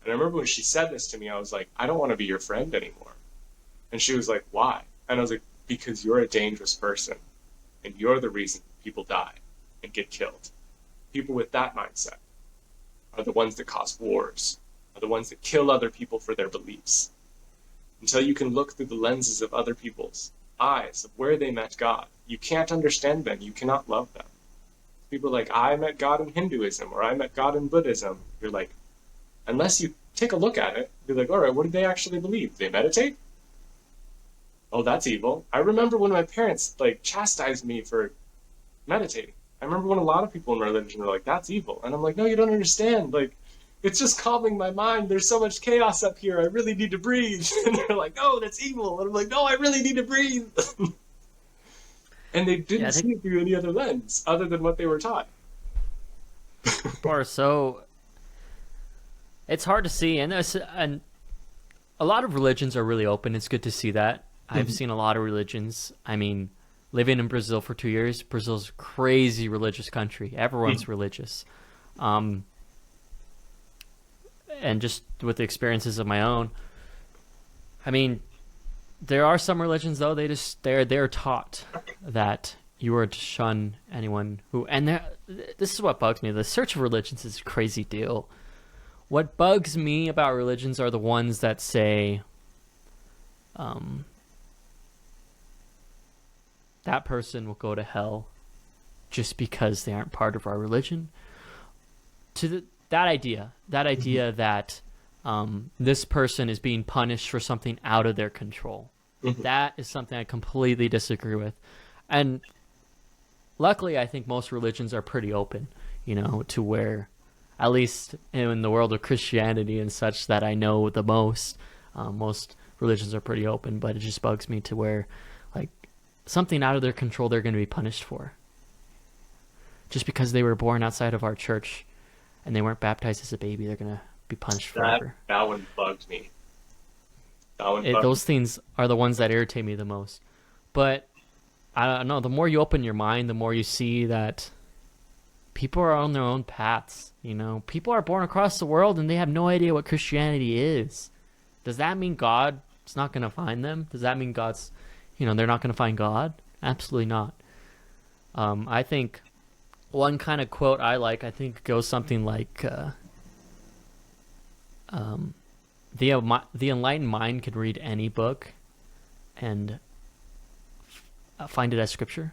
And I remember when she said this to me, I was like, I don't want to be your friend anymore. And she was like, why? And I was like, because you're a dangerous person, and you're the reason people die and get killed. People with that mindset are the ones that cause wars, are the ones that kill other people for their beliefs. Until you can look through the lenses of other people's eyes of where they met God, you can't understand them, you cannot love them. People are like, I met God in Hinduism, or I met God in Buddhism. You're like, unless you take a look at it, you're like, all right, what did they actually believe? They meditate? Oh, that's evil. I remember when my parents like chastised me for meditating. I remember when a lot of people in religion were like, that's evil. And I'm like, no, you don't understand. Like, it's just calming my mind. There's so much chaos up here. I really need to breathe. And they're like, no, that's evil. And I'm like, no, I really need to breathe. And they didn't Yeah, I see think it through any other lens other than what they were taught. people are so. It's hard to see, and a lot of religions are really open. It's good to see that. I've seen a lot of religions. I mean, living in Brazil for 2 years, Brazil's a crazy religious country. Everyone's religious. And just with the experiences of my own, I mean, there are some religions though they're taught that you are to shun anyone who, and this is what bugs me. The search of religions is a crazy deal. What bugs me about religions are the ones that say, that person will go to hell just because they aren't part of our religion. That idea that this person is being punished for something out of their control. That is something I completely disagree with. And luckily, I think most religions are pretty open, to where, at least in the world of Christianity and such that I know the most religions are pretty open, but it just bugs me to where, like, something out of their control they're going to be punished for. Just because they were born outside of our church and they weren't baptized as a baby, they're going to be punished forever. That one bugged me. Those things are the ones that irritate me the most. But I don't know, the more you open your mind, the more you see that people are on their own paths. People are born across the world and they have no idea what Christianity is. Does that mean God's not going to find them? Does that mean God's, they're not going to find God? Absolutely not. I think one kind of quote I like, I think goes something like, the enlightened mind can read any book and find it as scripture.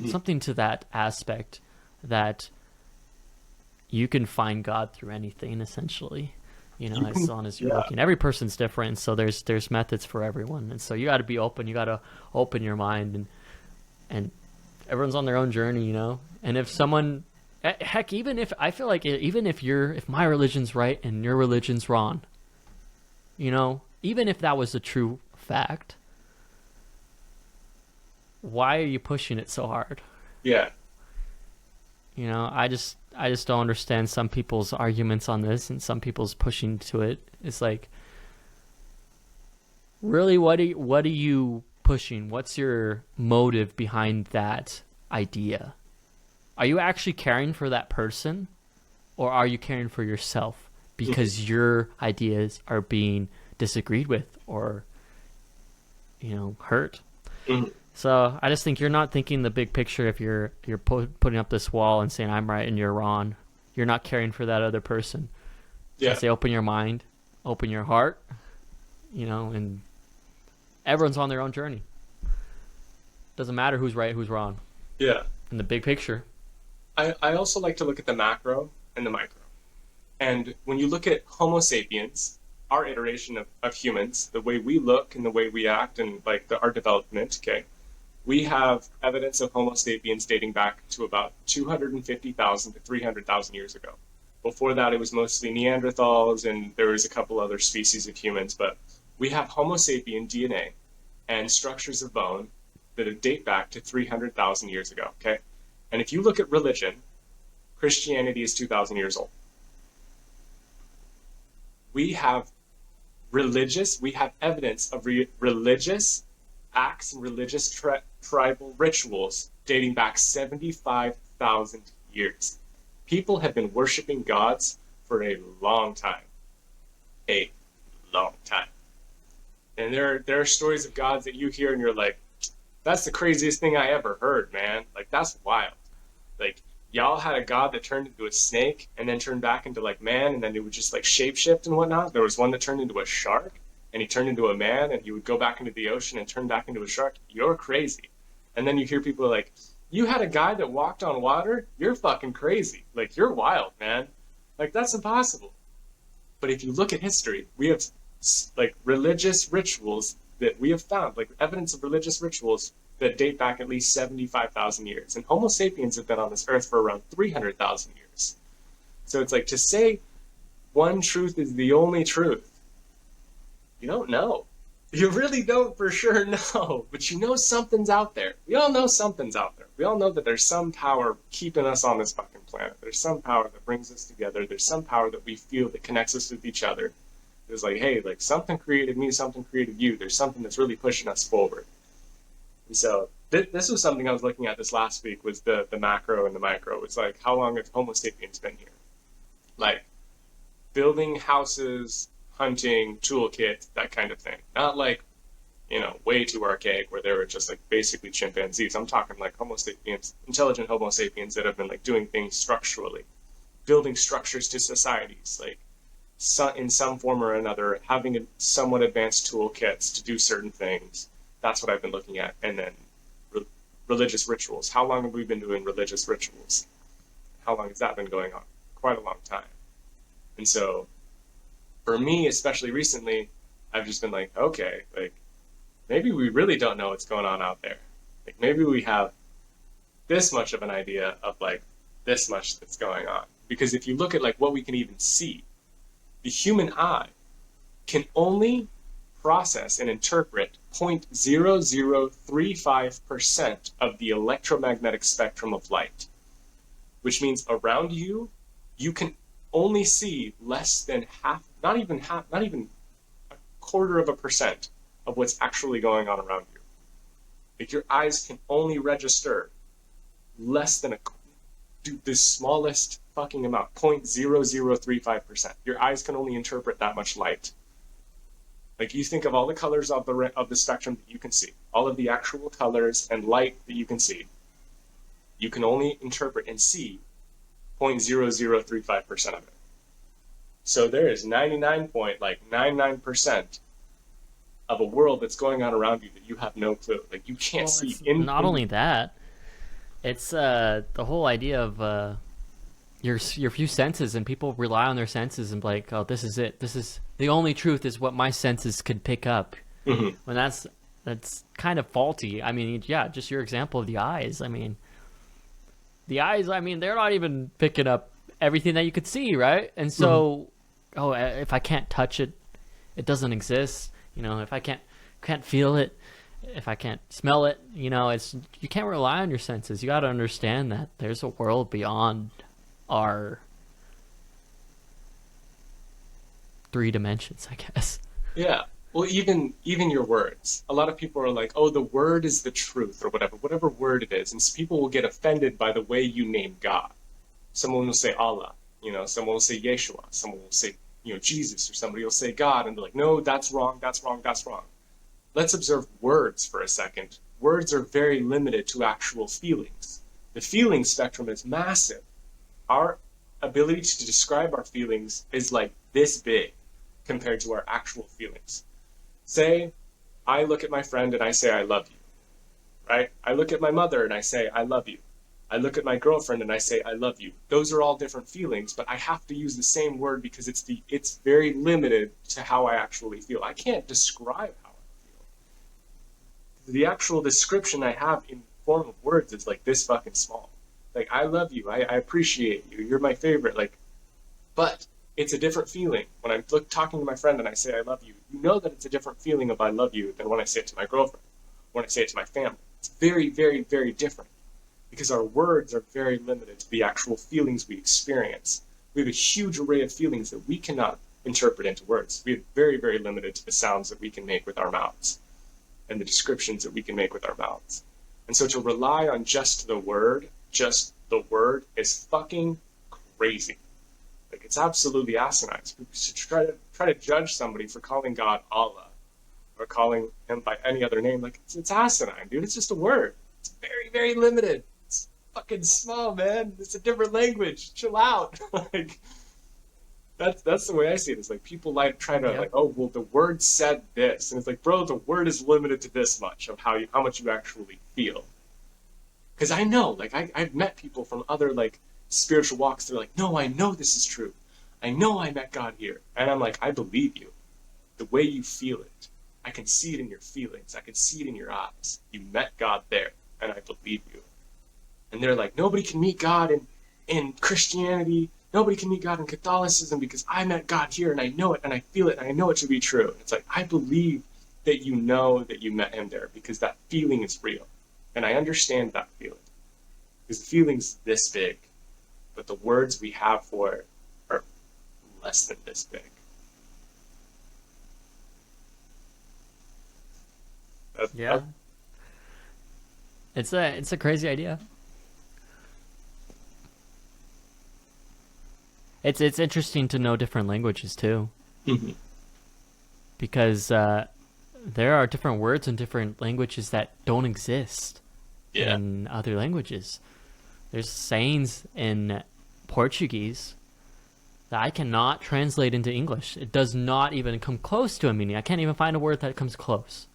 Something to that aspect, that you can find God through anything, essentially. As long as you're looking. Every person's different, so there's methods for everyone, and so you got to be open. You got to open your mind, and everyone's on their own journey, And if someone, heck, even if I feel like if my religion's right and your religion's wrong, even if that was a true fact, why are you pushing it so hard? Yeah. I just don't understand some people's arguments on this and some people's pushing to it. It's like, really, what are you pushing? What's your motive behind that idea? Are you actually caring for that person, or are you caring for yourself because your ideas are being disagreed with or hurt? So I just think you're not thinking the big picture if you're putting up this wall and saying I'm right and you're wrong. You're not caring for that other person. Yeah. I say open your mind, open your heart, and everyone's on their own journey. Doesn't matter who's right, who's wrong. Yeah. In the big picture. I also like to look at the macro and the micro. And when you look at Homo sapiens, our iteration of humans, the way we look and the way we act and our development, okay, we have evidence of Homo sapiens dating back to about 250,000 to 300,000 years ago. Before that, it was mostly Neanderthals, and there was a couple other species of humans, but we have Homo sapien DNA and structures of bone that date back to 300,000 years ago, okay? And if you look at religion, Christianity is 2,000 years old. We have evidence of religious acts and religious tribal rituals dating back 75,000 years. People have been worshiping gods for a long time. A long time. And there are stories of gods that you hear and you're like, that's the craziest thing I ever heard, man. Like, that's wild. Like, y'all had a god that turned into a snake and then turned back into like man, and then it would just like shapeshift and whatnot. There was one that turned into a shark and he turned into a man and he would go back into the ocean and turn back into a shark. You're crazy. And then you hear people like, you had a guy that walked on water? You're fucking crazy. Like, you're wild, man. Like, that's impossible. But if you look at history, we have like religious rituals that we have found, like evidence of religious rituals that date back at least 75,000 years. And Homo sapiens have been on this earth for around 300,000 years. So it's like, to say one truth is the only truth, you don't know. You really don't for sure know, but you know something's out there. We all know something's out there. We all know that there's some power keeping us on this fucking planet. There's some power that brings us together. There's some power that we feel that connects us with each other. It's like, hey, like something created me, something created you. There's something that's really pushing us forward. And so this was something I was looking at this last week, was the macro and the micro. It's like, how long have Homo sapiens been here? Like, building houses, hunting, toolkit, that kind of thing. Not like, way too archaic where they were just like basically chimpanzees. I'm talking like Homo sapiens, intelligent Homo sapiens that have been like doing things structurally, building structures to societies, like in some form or another, having a somewhat advanced toolkits to do certain things. That's what I've been looking at. And then religious rituals. How long have we been doing religious rituals? How long has that been going on? Quite a long time. And so for me, especially recently, I've just been like, okay, like maybe we really don't know what's going on out there. Like maybe we have this much of an idea of like this much that's going on. Because if you look at like what we can even see, the human eye can only process and interpret 0.0035% of the electromagnetic spectrum of light, which means around you, you can only see less than half, not even a quarter of a percent of what's actually going on around you. Like your eyes can only register less than the smallest fucking amount, 0.0035%. Your eyes can only interpret that much light. Like you think of all the colors of the spectrum that you can see, all of the actual colors and light that you can see, you can only interpret and see 0.0035% of it. So there is 99.99% of a world that's going on around you that you have no clue. Like you can't see. Not only that, it's the whole idea of your few senses, and people rely on their senses and be like, oh, this is it. This is the only truth is what my senses could pick up. Mm-hmm. When that's kind of faulty. I mean, yeah, just your example of the eyes. I mean, they're not even picking up everything that you could see, right? And so, if I can't touch it, it doesn't exist. If I can't feel it, if I can't smell it, you can't rely on your senses. You got to understand that there's a world beyond our 3 dimensions, I guess. Yeah. Well, even your words. A lot of people are like, oh, the word is the truth, or whatever word it is. And people will get offended by the way you name God. Someone will say Allah, someone will say Yeshua, someone will say, Jesus, or somebody will say God, and they're like, no, that's wrong, that's wrong, that's wrong. Let's observe words for a second. Words are very limited to actual feelings. The feeling spectrum is massive. Our ability to describe our feelings is like this big compared to our actual feelings. Say, I look at my friend and I say, I love you, right? I look at my mother and I say, I love you. I look at my girlfriend and I say, I love you. Those are all different feelings, but I have to use the same word because it's very limited to how I actually feel. I can't describe how I feel. The actual description I have in form of words is like this fucking small. Like, I love you. I appreciate you. You're my favorite. Like, but it's a different feeling. When I'm talking to my friend and I say I love you, you know that it's a different feeling of I love you than when I say it to my girlfriend, when I say it to my family. It's very, very, very different because our words are very limited to the actual feelings we experience. We have a huge array of feelings that we cannot interpret into words. We are very, very limited to the sounds that we can make with our mouths. and the descriptions that we can make with our mouths. And so to rely on just the word is fucking crazy. Like it's absolutely asinine. So to try to judge somebody for calling God Allah or calling him by any other name, like it's asinine, dude. It's just a word. It's very, very limited. It's fucking small, man. It's a different language. Chill out. Like that's the way I see it. It's like people like try to Yeah. like, oh well, the word said this, and it's like, bro, the word is limited to this much of how much you actually feel. Because I know, like I've met people from other like spiritual walks. They're like, no, I know this is true. I know I met God here, and I'm like, I believe you. The way you feel it, I can see it in your feelings. I can see it in your eyes. You met God there, and I believe you. And they're like, nobody can meet God in Christianity. Nobody can meet God in Catholicism because I met God here and I know it and I feel it and I know it to be true. And it's like, I believe that you know that you met him there because that feeling is real. And I understand that feeling. Because the feeling's this big, but the words we have for it are less than this big. Yeah. It's a crazy idea. It's interesting to know different languages too, Mhm. because there are different words in different languages that don't exist Yeah. in other languages. There's sayings in Portuguese that I cannot translate into English. It does not even come close to a meaning. I can't even find a word that comes close.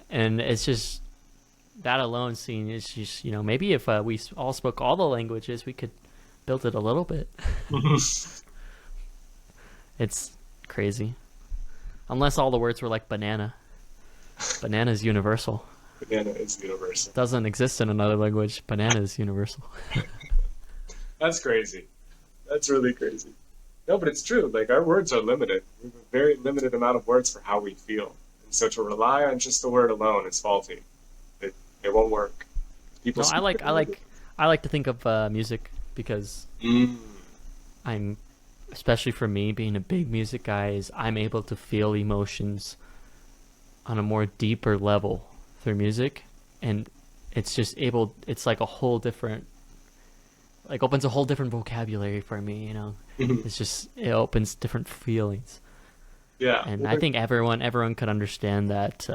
And it's just that alone seeing it's just, maybe if we all spoke all the languages, we could build it a little bit. It's crazy. Unless all the words were like banana. Banana is universal. Banana is universal. Doesn't exist in another language. Banana is universal. That's crazy. That's really crazy. No, but it's true. Like our words are limited. We have a very limited amount of words for how we feel. And so to rely on just the word alone is faulty. It won't work. People No, I speak like I different like I like to think of music because languages. I'm, especially for me being a big music guy, is I'm able to feel emotions on a more deeper level through music, and it's like a whole different, like opens a whole different vocabulary for me. It's just it opens different feelings, Yeah. and I think everyone could understand that.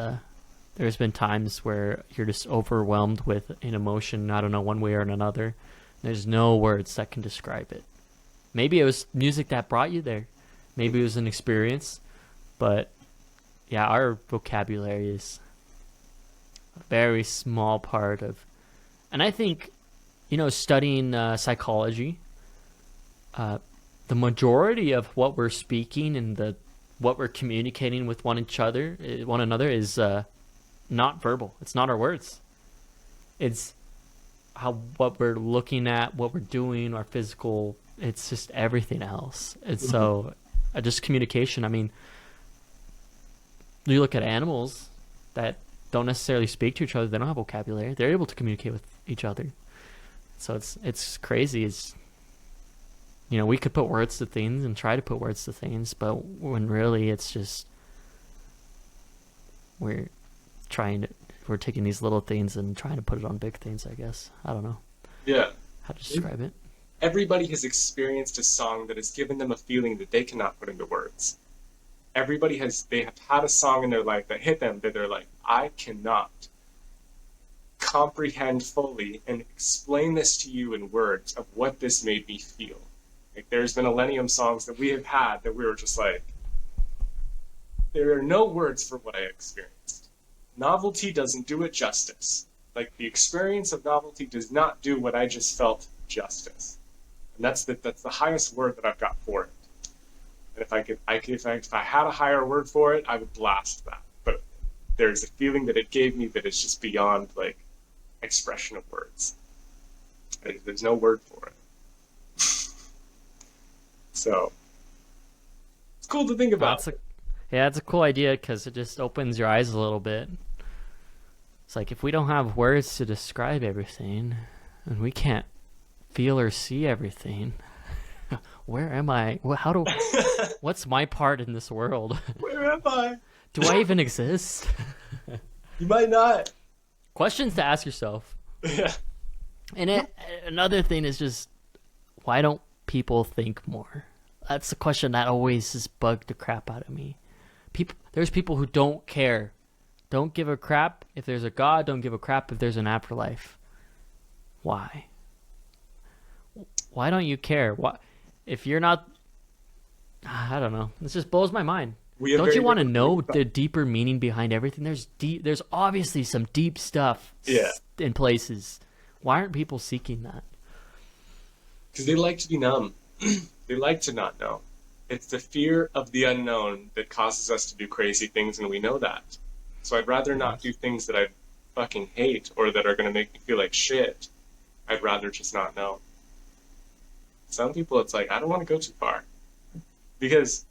There's been times where you're just overwhelmed with an emotion, I don't know, one way or another. There's no words that can describe it. Maybe it was music that brought you there. Maybe it was an experience. But yeah, our vocabulary is a very small part of. And I think, studying psychology, the majority of what we're speaking and what we're communicating with one another is not verbal. It's not our words. It's what we're looking at, what we're doing, our physical. It's just everything else. And so, just communication. I mean, you look at animals that don't necessarily speak to each other. They don't have vocabulary. They're able to communicate with each other. So it's crazy. We could put words to things and try to put words to things, but when really it's just we're we're taking these little things and trying to put it on big things, I guess. I don't know Yeah. how to describe it. Everybody has experienced a song that has given them a feeling that they cannot put into words. They have had a song in their life that hit them that they're like, I cannot comprehend fully and explain this to you in words of what this made me feel. Like there's been Millennium songs that we have had that we were just like, there are no words for what I experienced. Novelty doesn't do it justice. Like the experience of novelty does not do what I just felt justice. And that's the highest word that I've got for it. And if I had a higher word for it, I would blast that. But there's a feeling that it gave me that is just beyond like expression of words. There's no word for it. So it's cool to think about. It's a cool idea because it just opens your eyes a little bit. It's like if we don't have words to describe everything, and we can't feel or see everything, where am I? What's my part in this world? Where am I? Do I even exist? You might not. Questions to ask yourself. Yeah. And another thing is just, why don't people think more? That's the question that always just bugged the crap out of me. There's people who don't care, don't give a crap if there's a God, don't give a crap if there's an afterlife. Why? Why don't you care? Why, if you're not, I don't know. This just blows my mind. We have Don't very you want to different know beliefs. the deeper meaning behind everything? There's obviously some deep stuff Yeah. in places. Why aren't people seeking that? Because they like to be numb. They like to not know. It's the fear of the unknown that causes us to do crazy things, and we know that. So I'd rather not do things that I fucking hate or that are going to make me feel like shit. I'd rather just not know. Some people, it's like, I don't want to go too far. Because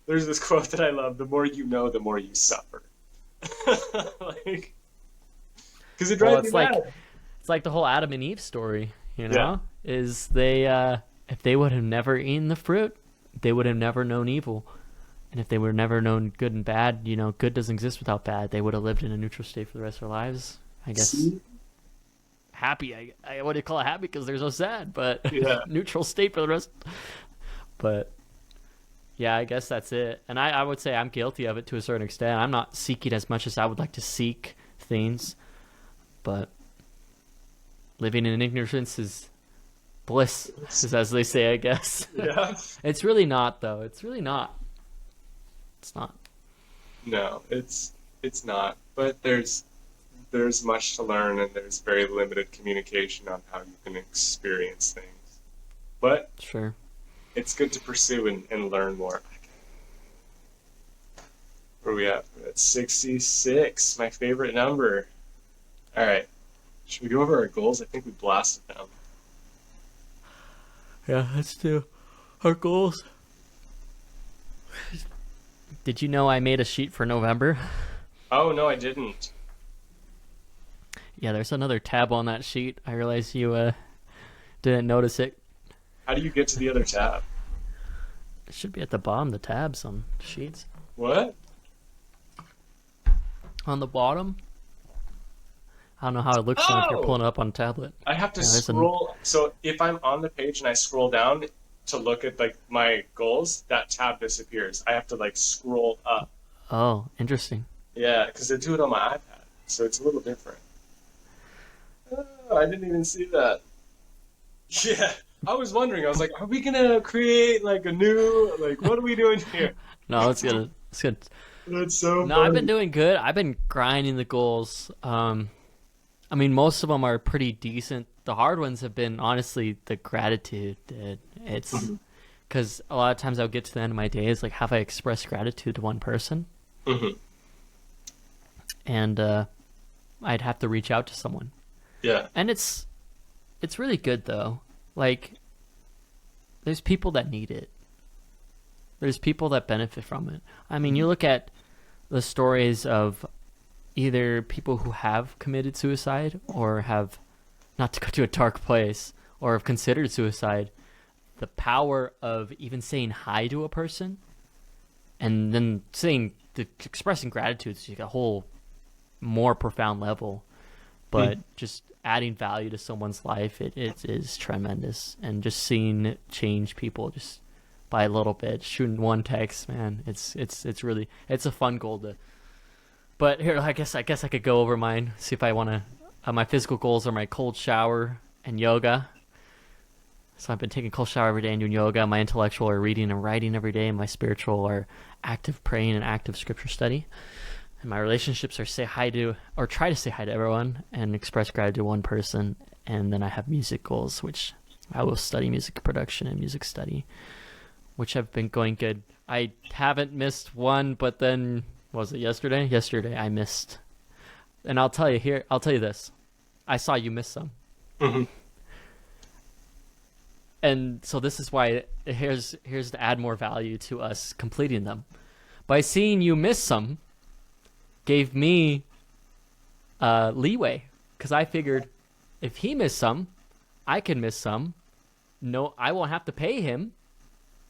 there's this quote that I love, the more you know, the more you suffer. Like, because it drives me mad. It's like the whole Adam and Eve story, you know? Is they if they would have never eaten the fruit, they would have never known evil. And if they would have never known good and bad, you know, good doesn't exist without bad, they would have lived in a neutral state for the rest of their lives. I guess See? happy. I wouldn't call it happy because they're so sad, but Yeah. neutral state for the rest. But yeah, I guess that's it. And I would say I'm guilty of it to a certain extent. I'm not seeking as much as I would like to seek things, but living in ignorance is bliss, is as they say, I guess. Yeah. It's really not, though. It's really not. It's not. No, it's not. But there's much to learn, and there's very limited communication on how you can experience things. But Sure. it's good to pursue and learn more. Where are we at? We're at 66, my favorite number. All right. Should we go over our goals? I think we blasted them. Yeah, let's do our goals. Did you know I made a sheet for November? Oh, no, I didn't. Yeah, there's another tab on that sheet. I realized you didn't notice it. How do you get to the other tab? It should be at the bottom, the tabs on sheets. What? On the bottom. I don't know how it looks if you're Oh! pulling it up on a tablet. I have to Yeah, there's scroll. So if I'm on the page and I scroll down to look at like my goals, that tab disappears. I have to like scroll up. Oh, interesting. Yeah, because I do it on my iPad, so it's a little different. Oh, I didn't even see that. Yeah, I was wondering. I was like, are we gonna create like a new like what are we doing here? No, it's good. It's good. That's so No, funny. I've been doing good. I've been grinding the goals. I mean, most of them are pretty decent. The hard ones have been, honestly, the gratitude. It's because a lot of times I'll get to the end of my days, like, have I expressed gratitude to one person? Mhm. And I'd have to reach out to someone. Yeah. And it's really good, though. Like, there's people that need it. There's people that benefit from it. I mean, you look at the stories of either people who have committed suicide or have, not to go to a dark place, or have considered suicide. The power of even saying hi to a person and then expressing gratitude is like a whole more profound level. But just adding value to someone's life, it is tremendous. And just seeing it change people just by a little bit, shooting one text, man, it's really, it's a fun goal to. But here, I guess I could go over mine. See if I want to. My physical goals are my cold shower and yoga. So I've been taking a cold shower every day and doing yoga. My intellectual are reading and writing every day. And my spiritual are active praying and active scripture study. And my relationships are say hi to, or try to say hi to everyone and express gratitude to one person. And then I have music goals, which I will study music production and music study, which have been going good. I haven't missed one, but then, was it yesterday? Yesterday I missed. And I'll tell you this. I saw you miss some. Mhm. And so this is why here's to add more value to us completing them. By seeing you miss some gave me leeway, because I figured if he missed some, I can miss some. No, I won't have to pay him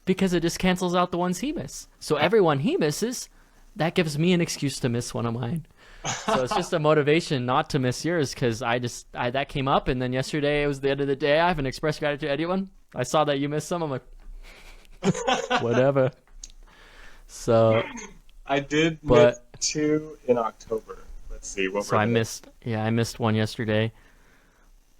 because it just cancels out the ones he missed. So everyone he misses, that gives me an excuse to miss one of mine. So it's just a motivation not to miss yours because I that came up, and then yesterday it was the end of the day. I haven't expressed gratitude to anyone. I saw that you missed some. I'm like, whatever. So, I did miss but two in October. Let's see, what so were I they? missed. Yeah, I missed one yesterday,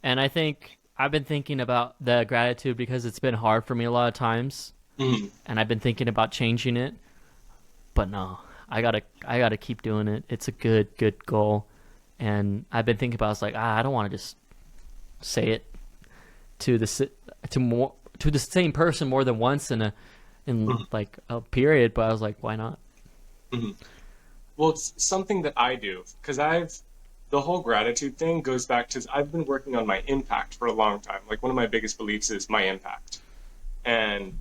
and I think I've been thinking about the gratitude because it's been hard for me a lot of times, Mhm. and I've been thinking about changing it. But no, I gotta keep doing it. It's a good goal, and I've been thinking about. It's like I don't want to just say it to the to more to the same person more than once in Mhm. like a period. But I was like, why not? Mhm. Well, it's something that I do because the whole gratitude thing goes back to I've been working on my impact for a long time. Like one of my biggest beliefs is my impact. And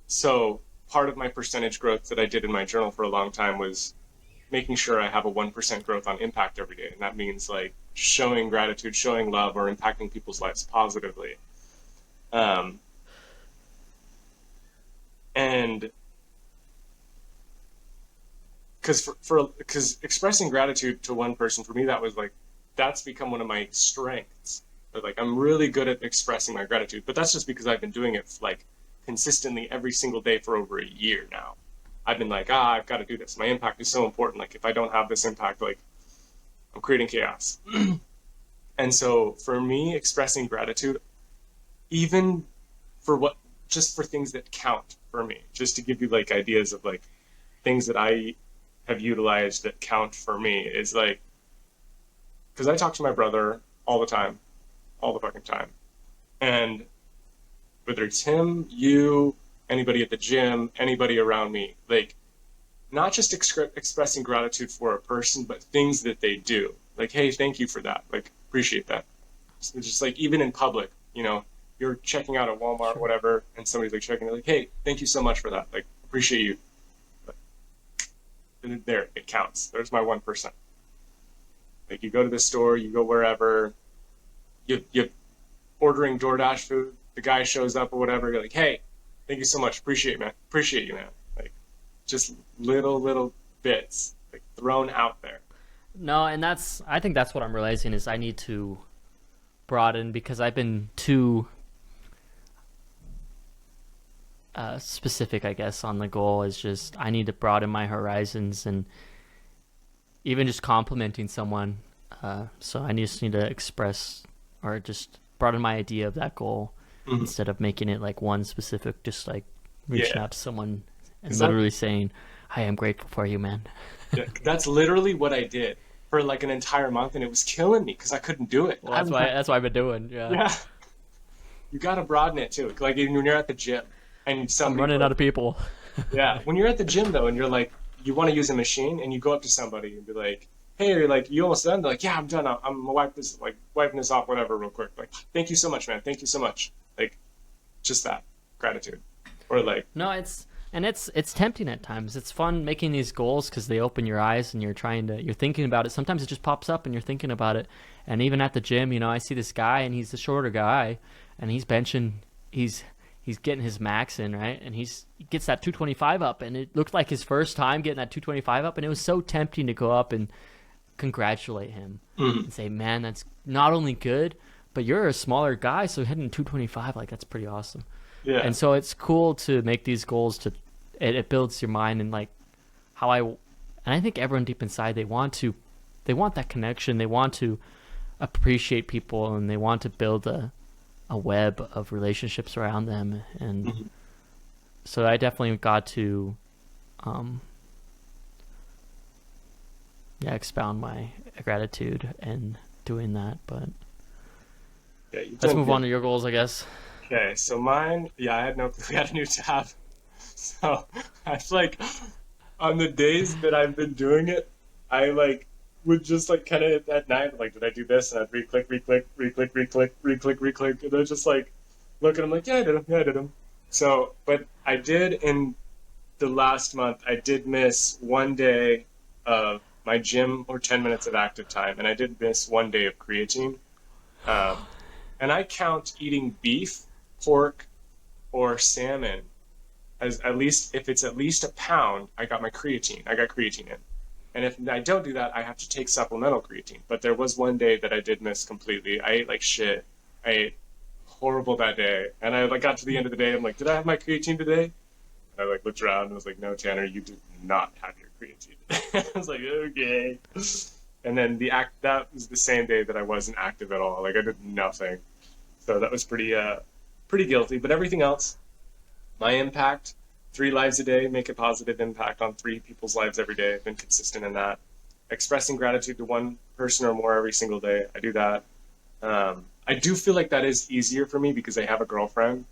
so part of my percentage growth that I did in my journal for a long time was making sure I have a 1% growth on impact every day. And that means like showing gratitude, showing love, or impacting people's lives positively. Um, and because expressing gratitude to one person for me, that was like that's become one of my strengths. But like I'm really good at expressing my gratitude, but that's just because I've been doing it like consistently every single day for over a year now. I've been like, I've got to do this. My impact is so important. Like if I don't have this impact, like I'm creating chaos. And so for me, expressing gratitude, even for what, just for things that count for me, just to give you like ideas of like things that I have utilized that count for me is like, because I talk to my brother all the time, all the fucking time. And whether it's him, you, anybody at the gym, anybody around me, like not just expressing gratitude for a person, but things that they do. Like, hey, thank you for that. Like, appreciate that. So just like even in public, you're checking out at Walmart, or Sure. whatever, and somebody's like checking, like, hey, thank you so much for that. Like, appreciate you. But there, it counts. There's my 1%. Like, you go to the store, you go wherever, you ordering DoorDash food, the guy shows up or whatever, you're like, hey, thank you so much. Appreciate you, man. Like, just little bits, like thrown out there. No, and that's I think that's what I'm realizing is I need to broaden because I've been too specific, I guess, on the goal. Is just I need to broaden my horizons and even just complimenting someone. So I just need to express or just broaden my idea of that goal Mhm. instead of making it like one specific, just like reaching Yeah. out to someone and Because that, literally saying, "Hi, I'm grateful for you, man." yeah, that's literally what I did for like an entire month, and it was killing me because I couldn't do it. Well, I that's was why like, that's what I've been doing. Yeah, yeah, you got to broaden it too. Like when you're at the gym and I'm somebody's running like, out of people. yeah, when you're at the gym though, and you're like, you want to use a machine, and you go up to somebody and be like, hey, you're like, you almost done? They're like, yeah, I'm done. I'm gonna wiping this off, whatever, real quick. Like, thank you so much, man. Thank you so much. Like, just that gratitude, or like, No, it's tempting at times. It's fun making these goals because they open your eyes and you're thinking about it. Sometimes it just pops up and you're thinking about it. And even at the gym, I see this guy and he's the shorter guy, and he's benching. He's he's getting his max in, right, and he gets that 225 up, and it looked like his first time getting that 225 up, and it was so tempting to go up and congratulate him mm, and say, "Man, that's not only good, but you're a smaller guy, so hitting 225 like that's pretty awesome." yeah, And so it's cool to make these goals to it builds your mind and like how I and I think everyone deep inside they want that connection, they want to appreciate people, and they want to build a web of relationships around them. And mm, so I definitely got to um yeah, expound my gratitude and doing that. But yeah, you've let's done move good. on to your goals, I guess. Okay, so mine, yeah, I had no clue we had a new tab. So I feel like on the days that I've been doing it, I like would just like kind of at night, like, did I do this? And I'd re-click, and I was just like, look at them like, yeah, I did them, yeah, I did them. So, but I did in the last month, I did miss one day of my gym or 10 minutes of active time, and I did miss one day of creatine. Um, and I count eating beef, pork, or salmon as at least if it's at least a pound, I got creatine in. And if I don't do that, I have to take supplemental creatine. But there was one day that I did miss completely. I ate like shit. I ate horrible that day. And I like got to the end of the day. I'm like, did I have my creatine today? And I like looked around and was like, no, Tanner, you did not have your creatine. I was like, okay. And then that was the same day that I wasn't active at all. Like I did nothing. So that was pretty guilty. But everything else, my impact, 3 lives a day, make a positive impact on 3 people's lives every day. I've been consistent in that. Expressing gratitude to one person or more every single day. I do that. I do feel like that is easier for me because I have a girlfriend.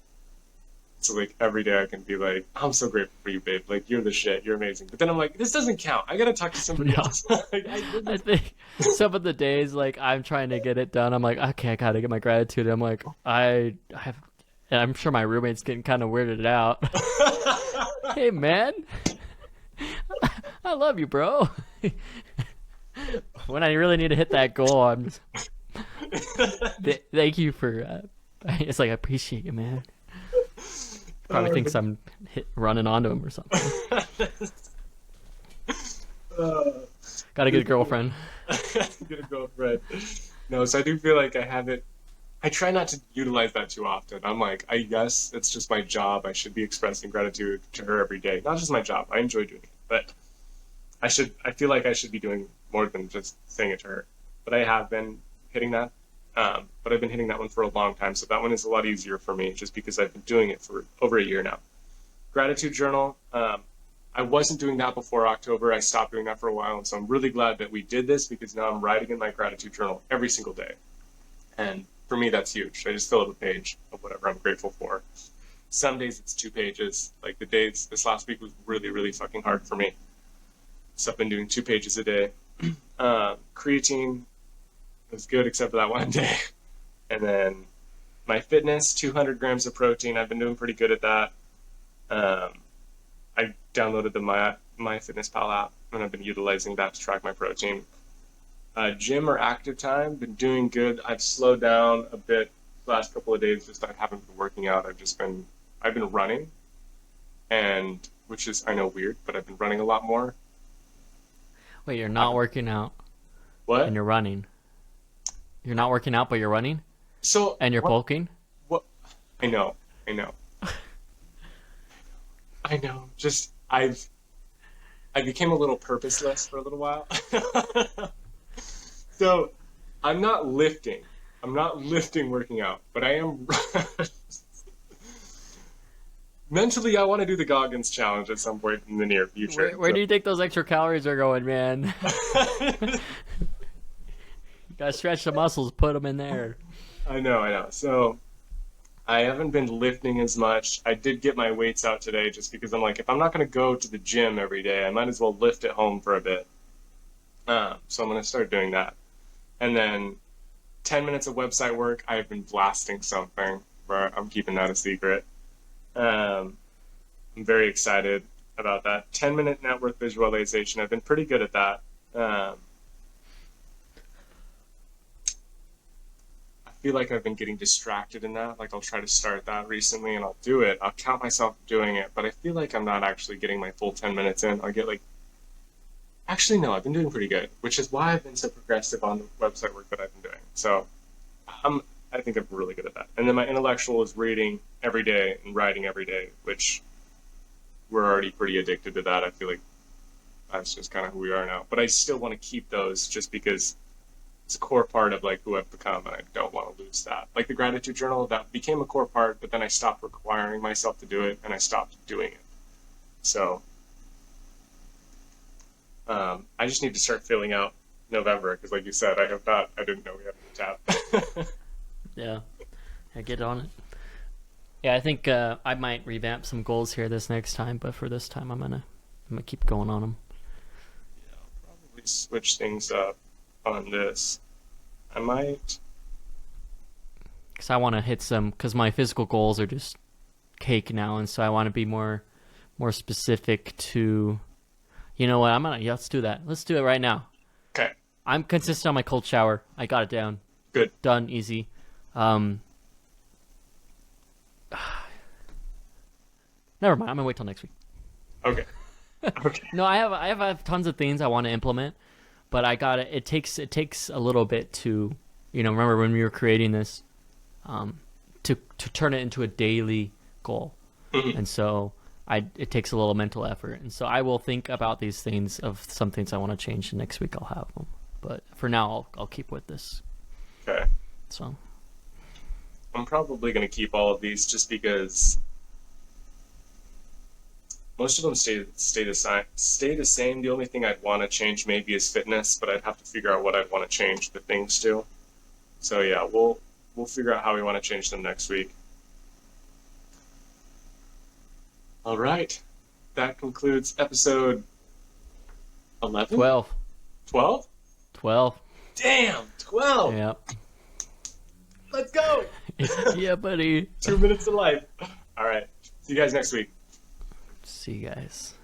So like every day I can be like, I'm so grateful for you, babe. Like you're the shit. You're amazing. But then I'm like, this doesn't count. I gotta talk to somebody No. else. Like, I think some of the days, like I'm trying to get it done, I'm like, okay, I gotta get my gratitude. I'm like, I have, and I'm sure my roommate's getting kind of weirded out. Hey, man, I love you, bro. When I really need to hit that goal, I'm just thank you for. It's like I appreciate you, man. Probably thinks I'm running onto him or something. Gotta get a girlfriend. Get a girlfriend. No, so I do feel like I have it. I try not to utilize that too often. I'm like, I guess it's just my job. I should be expressing gratitude to her every day. Not just my job. I enjoy doing it, but I should. I feel like I should be doing more than just saying it to her. But I have been hitting that. But I've been hitting that one for a long time, so that one is a lot easier for me, just because I've been doing it for over a year now. Gratitude journal. I wasn't doing that before October. I stopped doing that for a while, and so I'm really glad that we did this because now I'm writing in my gratitude journal every single day. And for me, that's huge. I just fill up a page of whatever I'm grateful for. Some days it's 2 pages. Like the days this last week was really, really fucking hard for me. So I've been doing 2 pages a day. Creatine was good except for that one day. And then my fitness, 200 grams of protein. I've been doing pretty good at that. I downloaded the MyFitnessPal app, and I've been utilizing that to track my protein. Gym or active time, been doing good. I've slowed down a bit the last couple of days. Just I haven't been working out. I've been running, and which is I know weird, but I've been running a lot more. Wait, you're not working out What? and you're running. You're not working out, but you're running So and you're bulking. What? I know. I know. Just I became a little purposeless for a little while. So I'm not lifting. I'm not lifting working out, but I am mentally I want to do the Goggins challenge at some point in the near future. Where do you think those extra calories are going, man? You gotta stretch the muscles, put them in there. I know. So I haven't been lifting as much. I did get my weights out today just because I'm like, if I'm not going to go to the gym every day, I might as well lift at home for a bit. So I'm going to start doing that. And then 10 minutes of website work. I've been blasting something, but I'm keeping that a secret. I'm very excited about that. 10-minute network visualization. I've been pretty good at that. I feel like I've been getting distracted in that. Like I'll try to start that recently and I'll do it. I'll count myself doing it, but I feel like I'm not actually getting my full 10 minutes in. I'll get like, actually no, I've been doing pretty good, which is why I've been so progressive on the website work that I've been doing. So I think I'm really good at that. And then my intellectual is reading every day and writing every day, which we're already pretty addicted to that. I feel like that's just kind of who we are now. But I still want to keep those just because it's a core part of like who I've become, and I don't want to lose that. Like the gratitude journal, that became a core part, but then I stopped requiring myself to do it, and I stopped doing it. So I just need to start filling out November because, like you said, I didn't know we had a tab. Yeah, get on it. Yeah, I think I might revamp some goals here this next time, but for this time, I'm gonna keep going on them. Yeah, I'll probably switch things up on this. I might, because I want to hit some, because my physical goals are just cake now, and so I want to be more specific to, you know what, let's do that. Let's do it right now. Okay. I'm consistent on my cold shower. I got it down. Good. Done. Easy. Never mind. I'm gonna wait till next week. Okay. Okay. No, I have tons of things I want to implement, but it takes a little bit to, remember when we were creating this, to turn it into a daily goal. Mhm. And so it takes a little mental effort. And so I will think about these things of some things I want to change, and next week I'll have them. But for now, I'll keep with this. Okay. So I'm probably going to keep all of these just because most of them stay the same. The only thing I'd want to change maybe is fitness, but I'd have to figure out what I'd want to change the things to. So yeah, we'll figure out how we want to change them next week. All right. That concludes episode 11? 12. 12? 12. Damn, 12. Yeah. Let's go. Yeah, buddy. 2 minutes to life. All right. See you guys next week. See you guys.